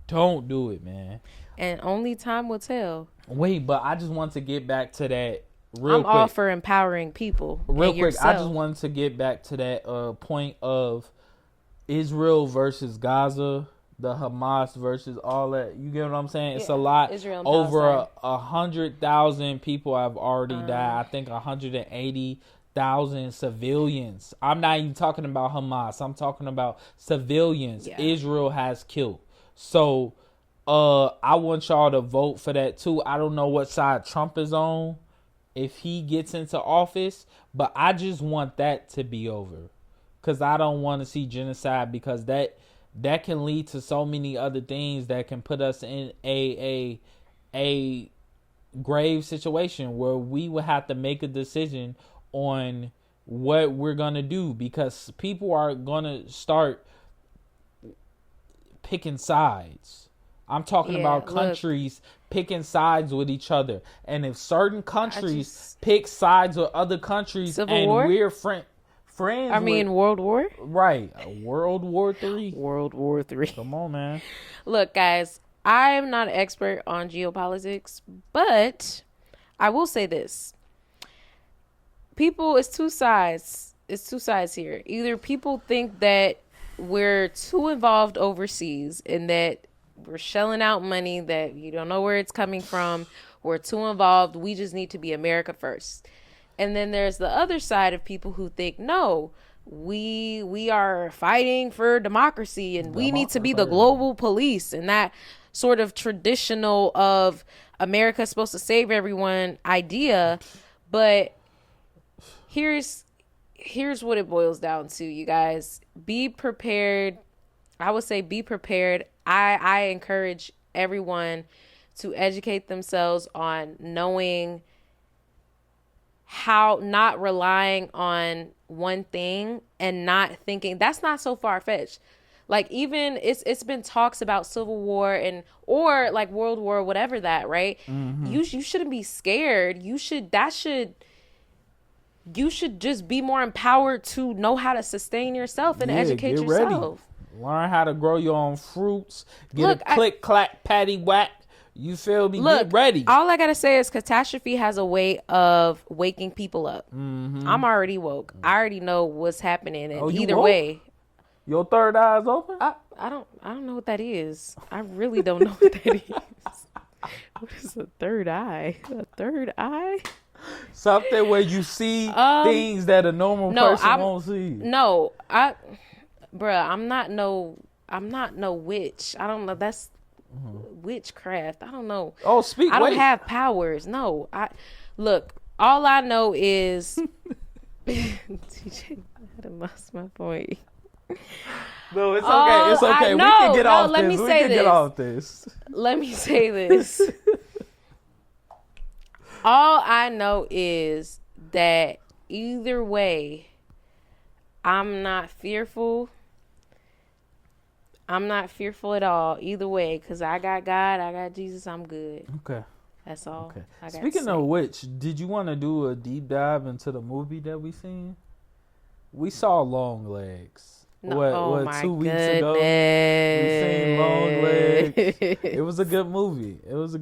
Don't do it, man. And only time will tell. Wait, but I just want to get back to that real quick. I'm all for empowering people. Real quick, yourself. I just wanted to get back to that point of Israel versus Gaza, the Hamas versus all that. You get what I'm saying? It's a lot. Israel and Over 100,000 people have already died. I think 180,000 civilians. I'm not even talking about Hamas. I'm talking about civilians Israel has killed. So I want y'all to vote for that too. I don't know what side Trump is on if he gets into office, but I just want that to be over, because I don't want to see genocide, because that can lead to so many other things that can put us in a grave situation where we will have to make a decision on what we're going to do, because people are going to start picking sides. I'm talking about countries picking sides with each other. And if certain countries pick sides with other countries and we're friends. World War? Right. World War III. World War III. Come on, man. Look, guys, I am not an expert on geopolitics, but I will say this. It's two sides. It's two sides here. Either people think that we're too involved overseas and that we're shelling out money that you don't know where it's coming from. We're too involved. We just need to be America first. And then there's the other side of people who think, no, we are fighting for democracy and we need to be the global police, and that sort of traditional of America's supposed to save everyone idea. But here's what it boils down to, you guys. Be prepared. I would say be prepared. I encourage everyone to educate themselves on knowing how, not relying on one thing and not thinking that's not so far-fetched. Like, even it's been talks about civil war or like World War, whatever that, right? Mm-hmm. You shouldn't be scared. You should just be more empowered to know how to sustain yourself and educate yourself. Ready. Learn how to grow your own fruits. Get a click, clack, patty, whack. You feel me? Get ready. All I gotta say is catastrophe has a way of waking people up. Mm-hmm. I'm already woke. I already know what's happening, and either way, your third eye is open. I don't know what that is. I really don't know what that is. What is a third eye? A third eye? Something where you see things that a normal person won't see. No, I'm not no witch. I don't know. That's witchcraft. I don't know. Oh, I don't have powers. No, look. All I know is TJ. I lost my point. No, it's okay. It's okay. We can get off this. We can get off this. Let me say this. All I know is that either way, I'm not fearful. I'm not fearful at all. Either way, because I got God, I got Jesus, I'm good. Okay. That's all. Okay. Speaking of which, did you want to do a deep dive into the movie that we seen? We saw Long Legs. No, what 2 weeks ago? We seen Long Legs. It was a good movie. It was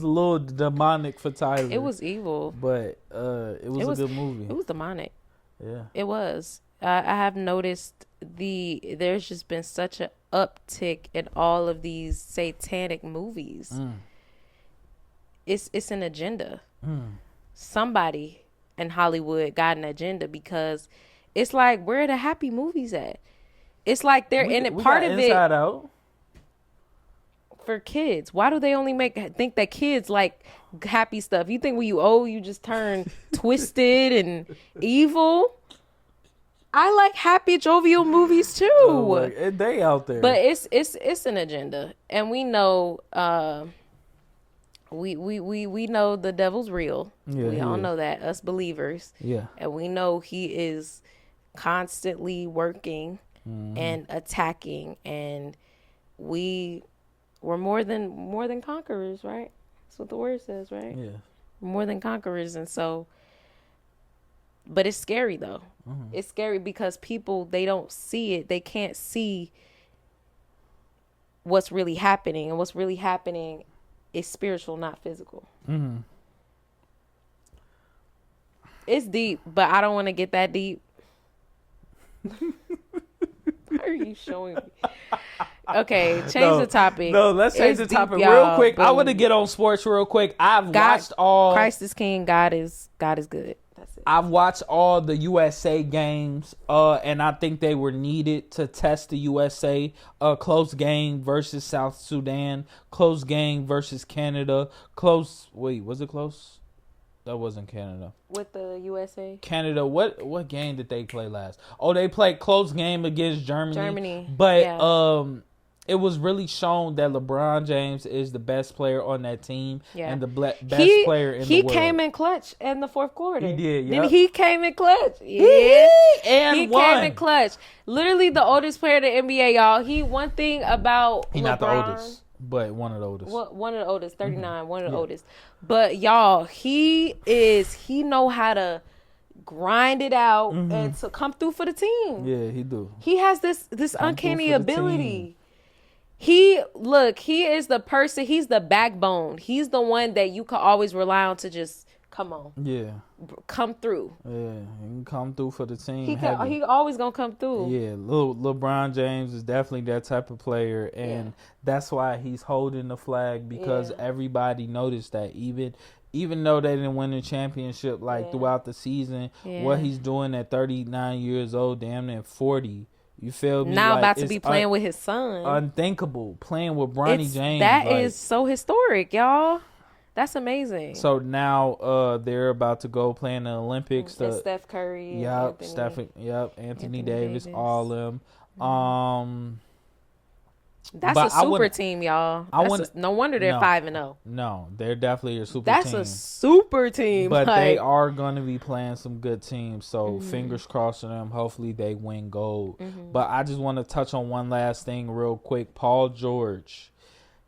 a little demonic for Tyler. It was evil. But it was a good movie. It was demonic. Yeah. It was. I have noticed there's just been such an uptick in all of these satanic movies. It's an agenda. Somebody in Hollywood got an agenda, because it's like, where are the happy movies at? It's like they're in it. Part of Inside Out for kids. Why do they only think that kids like happy stuff? You think when you old, you just turn twisted and evil? I like happy, jovial movies too. Oh, they out there, but it's an agenda, and we know. We know the devil's real. Yeah, we all know that, us believers. Yeah. And we know he is constantly working and attacking, and we're more than conquerors, right? That's what the word says, right? Yeah. More than conquerors. And so, but it's scary though. It's scary because people, they don't see it. They can't see what's really happening, and what's really happening is spiritual, not physical. It's deep, but I don't want to get that deep. Why are you showing me? Okay, change the topic. No, let's change the topic real quick. I want to get on sports real quick. Watched all. Christ is King. God is good. That's it. I've watched all the USA games, and I think they were needed to test the USA. Close game versus South Sudan. Close game versus Canada. Was it close? That wasn't Canada. With the USA? Canada. What game did they play last? Oh, they played close game against Germany. But it was really shown that LeBron James is the best player on that team and the best player in the world. He came in clutch in the fourth quarter. He did, yeah. He came in clutch. Yeah. He came in clutch. Literally the oldest player in the NBA, y'all. One thing about He's LeBron, not the oldest, but one of the oldest. One of the oldest, 39, one of the oldest. But y'all, he know how to grind it out and to come through for the team. Yeah, he do. He has this uncanny ability. He is the person, he's the backbone. He's the one that you can always rely on to just come on. Yeah. Come through. Yeah, he can come through for the team. He always gonna come through. Yeah, LeBron James is definitely that type of player, and that's why he's holding the flag, because everybody noticed that even though they didn't win the championship throughout the season, what he's doing at 39 years old, damn near 40. You feel me? Now about to be playing with his son. Unthinkable. Playing with Bronny James. That is so historic, y'all. That's amazing. So now they're about to go play in the Olympics. Steph Curry. Anthony Davis, all them. That's a super team, y'all. No wonder they're 5-0. No, they're definitely a super team. That's a super team. But they are going to be playing some good teams. So fingers crossed on them. Hopefully they win gold. But I just want to touch on one last thing real quick. Paul George,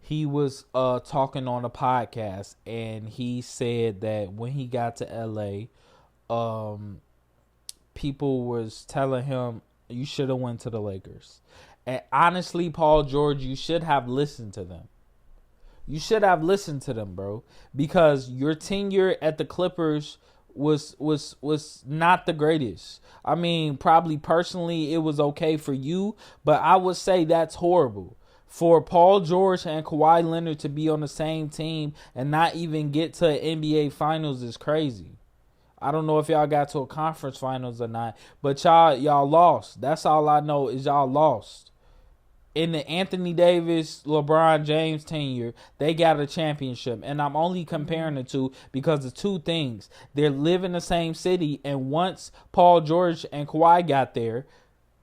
he was talking on a podcast, and he said that when he got to LA, people was telling him, you should have went to the Lakers. And honestly, Paul George, you should have listened to them. You should have listened to them, bro, because your tenure at the Clippers was not the greatest. I mean, probably personally it was okay for you, but I would say that's horrible. For Paul George and Kawhi Leonard to be on the same team and not even get to NBA Finals is crazy. I don't know if y'all got to a conference finals or not, but y'all lost. That's all I know is y'all lost. in the Anthony Davis, LeBron James tenure, they got a championship. And I'm only comparing the two because of two things. They live in the same city. And once Paul George and Kawhi got there,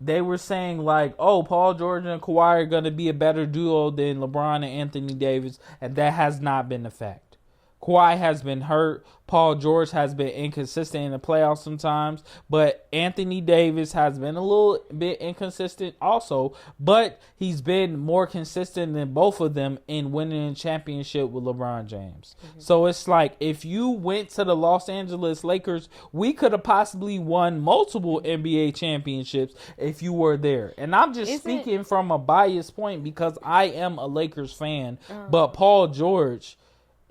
they were saying like, oh, Paul George and Kawhi are going to be a better duo than LeBron and Anthony Davis. And that has not been the fact. Kawhi has been hurt. Paul George has been inconsistent in the playoffs sometimes. But Anthony Davis has been a little bit inconsistent also. But he's been more consistent than both of them in winning a championship with LeBron James. Mm-hmm. So it's like if you went to the Los Angeles Lakers, we could have possibly won multiple NBA championships if you were there. And I'm just speaking from a biased point because I am a Lakers fan. But Paul George...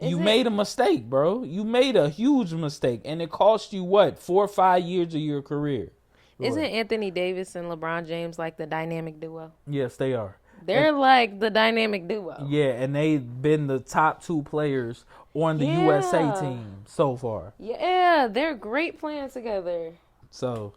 You made a mistake, bro. You made a huge mistake. And it cost you, 4 or 5 years of your career. Isn't Anthony Davis and LeBron James like the dynamic duo? Yes, they are. They're like the dynamic duo. Yeah, and they've been the top 2 players on the USA team so far. Yeah, they're great playing together. So,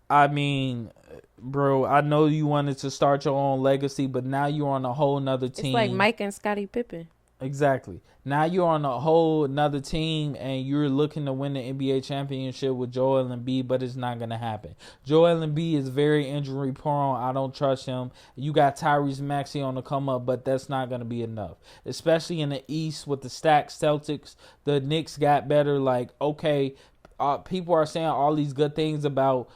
I mean, bro, I know you wanted to start your own legacy, but now you're on a whole nother team. It's like Mike and Scottie Pippen. Exactly. Now you're on a whole another team and you're looking to win the NBA championship with Joel Embiid, but it's not going to happen. Joel Embiid is very injury prone. I don't trust him. You got Tyrese Maxey on the come up, but that's not going to be enough. Especially in the East with the stacked Celtics. The Knicks got better. Like, okay, people are saying all these good things about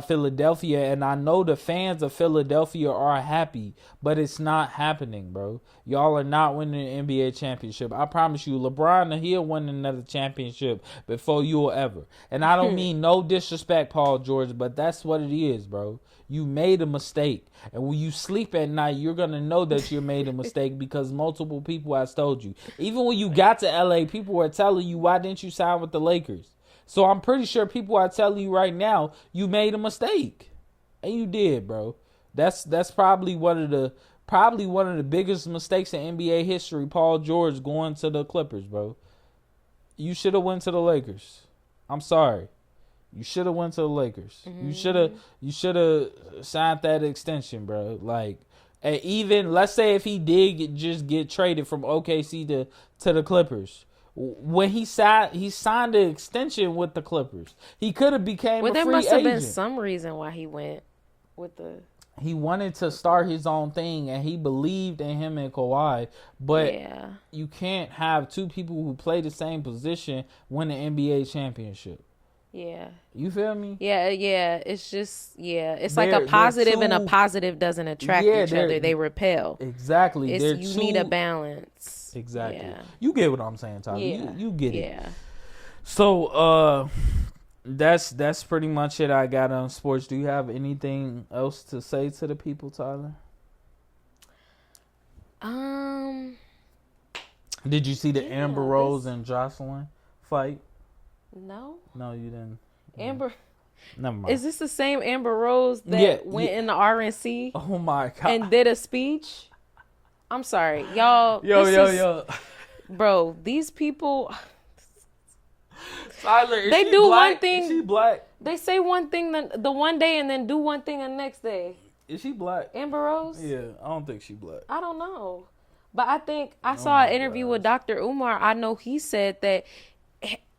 Philadelphia, and I know the fans of Philadelphia are happy, but it's not happening, bro. Y'all are not winning an NBA championship. I promise you, LeBron, he'll win another championship before you'll ever. And I don't mean no disrespect, Paul George, but that's what it is, bro. You made a mistake. And when you sleep at night, you're going to know that you made a mistake because multiple people have told you. Even when you got to LA, people were telling you, why didn't you sign with the Lakers? So I'm pretty sure people are telling you right now, you made a mistake. And you did, bro. That's probably one of the biggest mistakes in NBA history, Paul George going to the Clippers, bro. You should have went to the Lakers. I'm sorry. You should have went to the Lakers. Mm-hmm. You should have signed that extension, bro. Like, and even let's say if he did just get traded from OKC to the Clippers. When he signed the extension with the Clippers, he could have became a free agent. Well, there must have been some reason why he went with the. He wanted to start his own thing, and he believed in him and Kawhi. But you can't have two people who play the same position win the NBA championship. Yeah. You feel me? Yeah. It's just, it's like a positive and a positive doesn't attract each other. They repel. Exactly. You need a balance. Exactly. Yeah. You get what I'm saying, Tyler. Yeah. You get it. Yeah. So, that's pretty much it I got on sports. Do you have anything else to say to the people, Tyler? Did you see the Amber Rose and Jocelyn fight? No, you didn't. Amber. Never mind. Is this the same Amber Rose that went in the RNC? Oh my God! And did a speech? I'm sorry, y'all. Yo. Bro, these people. Tyler, they do black? one thing. Is she black? They say one thing the one day and then do one thing the next day. Is she black? Amber Rose? Yeah, I don't think she black. I don't know, but I think I saw an interview with Dr. Umar. I know he said that.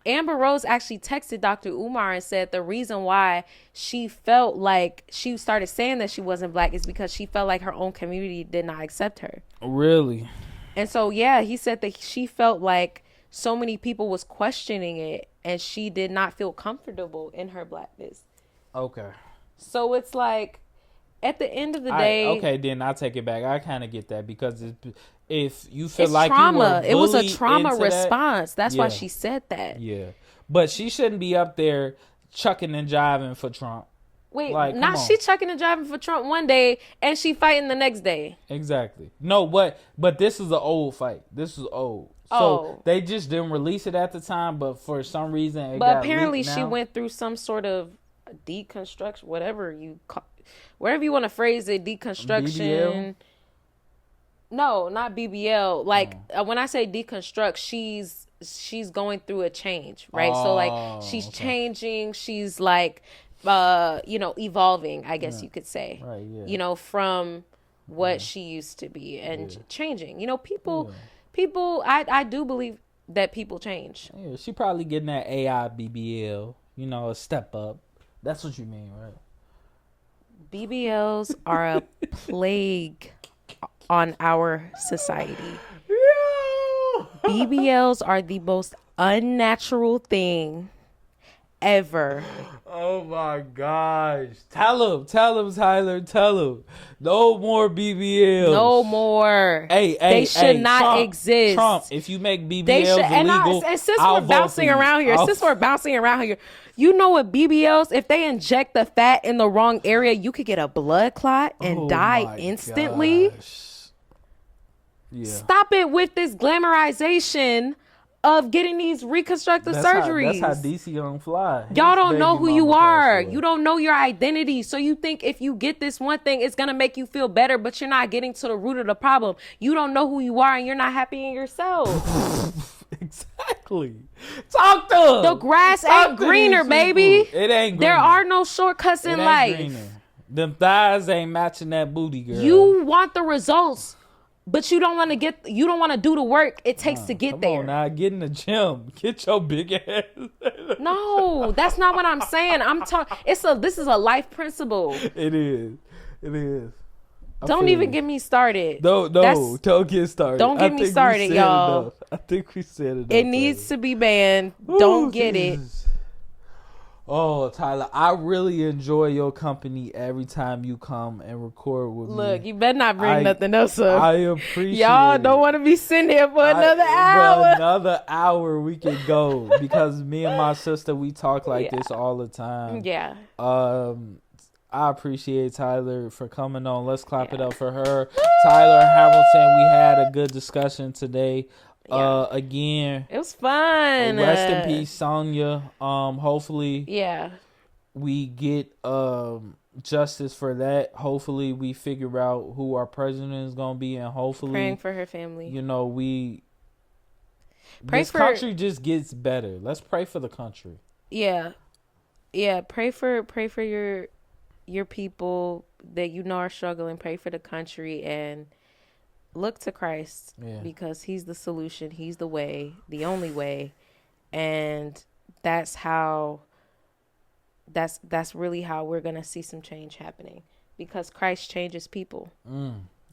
Amber Rose actually texted Dr. Umar and said the reason why she felt like she started saying that she wasn't black is because she felt like her own community did not accept her. Really? And so, he said that she felt like so many people was questioning it and she did not feel comfortable in her blackness. Okay. So it's like, at the end of the day. Okay, then I'll take it back. I kind of get that because if you feel like trauma. You were it was a trauma response. That's why yeah. she said that. Yeah. But she shouldn't be up there chucking and jiving for Trump. Wait, not she chucking and jiving for Trump one day and she fighting the next day. Exactly. No, but this is an old fight. This is old. So they just didn't release it at the time, but for some reason it got apparently leaked now. She went through some sort of deconstruction, whatever you want to phrase it, deconstruction. BBL? No, not BBL. Like when I say deconstruct, she's going through a change, right? So like she's changing. She's like, evolving, I guess you could say. Right. Yeah. From what she used to be and changing. You know, people, I do believe that people change. Yeah, she probably getting that AI BBL, you know, a step up. That's what you mean, right? BBLs are a plague on our society. BBLs are the most unnatural thing ever. Oh my gosh. Tell him, Tyler, tell him. No more BBLs. No more. Hey, they should not Trump, exist. Trump, if you make BBLs illegal, and since we're bouncing around here, you know what BBLs, if they inject the fat in the wrong area, you could get a blood clot and die instantly. Yeah. Stop it with this glamorization of getting these reconstructive surgeries. That's how DC on fly. Y'all don't know who you are. You don't know your identity. So you think if you get this one thing, it's going to make you feel better, but you're not getting to the root of the problem. You don't know who you are and you're not happy in yourself. Exactly. Talk to them. The grass ain't greener, baby. It ain't greener. There are no shortcuts in life. Greener. Them thighs ain't matching that booty, girl. You want the results. But you don't want to do the work it takes to get there. Come on now, get in the gym. Get your big ass. No, that's not what I'm saying. I'm talking. This is a life principle. It is. Don't even get me started. Don't get started. Don't get me started, y'all. I think we said it. It needs to be banned. Don't get it. Oh, Tyler, I really enjoy your company every time you come and record with me. Look, you better not bring nothing else up. I appreciate y'all don't want to be sitting here for another hour. For another hour we can go because me and my sister, we talk like this all the time. Yeah. I appreciate Tyler for coming on. Let's clap it up for her. Tyler Hamilton, we had a good discussion today. Again, it was fun. Rest in peace, Sonya. Hopefully, we get justice for that. Hopefully, we figure out who our president is gonna be, and hopefully, praying for her family. You know, this country just gets better. Let's pray for the country. Yeah. Pray for your people that you know are struggling. Pray for the country and look to Christ because he's the solution. He's the way, the only way. And that's really how we're going to see some change happening because Christ changes people.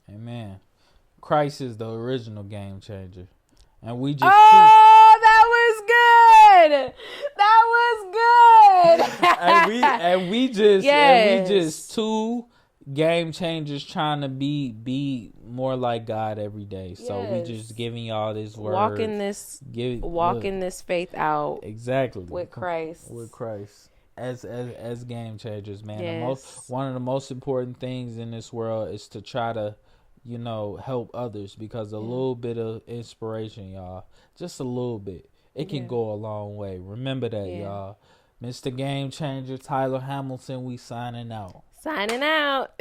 Amen. Christ is the original game changer. And we just that was good. and we just two game changers trying to be more like God every day. So we just giving y'all this word. Walking this faith out. Exactly. With Christ. As game changers, man. One of the most important things in this world is to try to, help others because a little bit of inspiration, y'all. Just a little bit. It can go a long way. Remember that, y'all. Mr. Game Changer, Tyler Hamilton, we signing out. Signing out.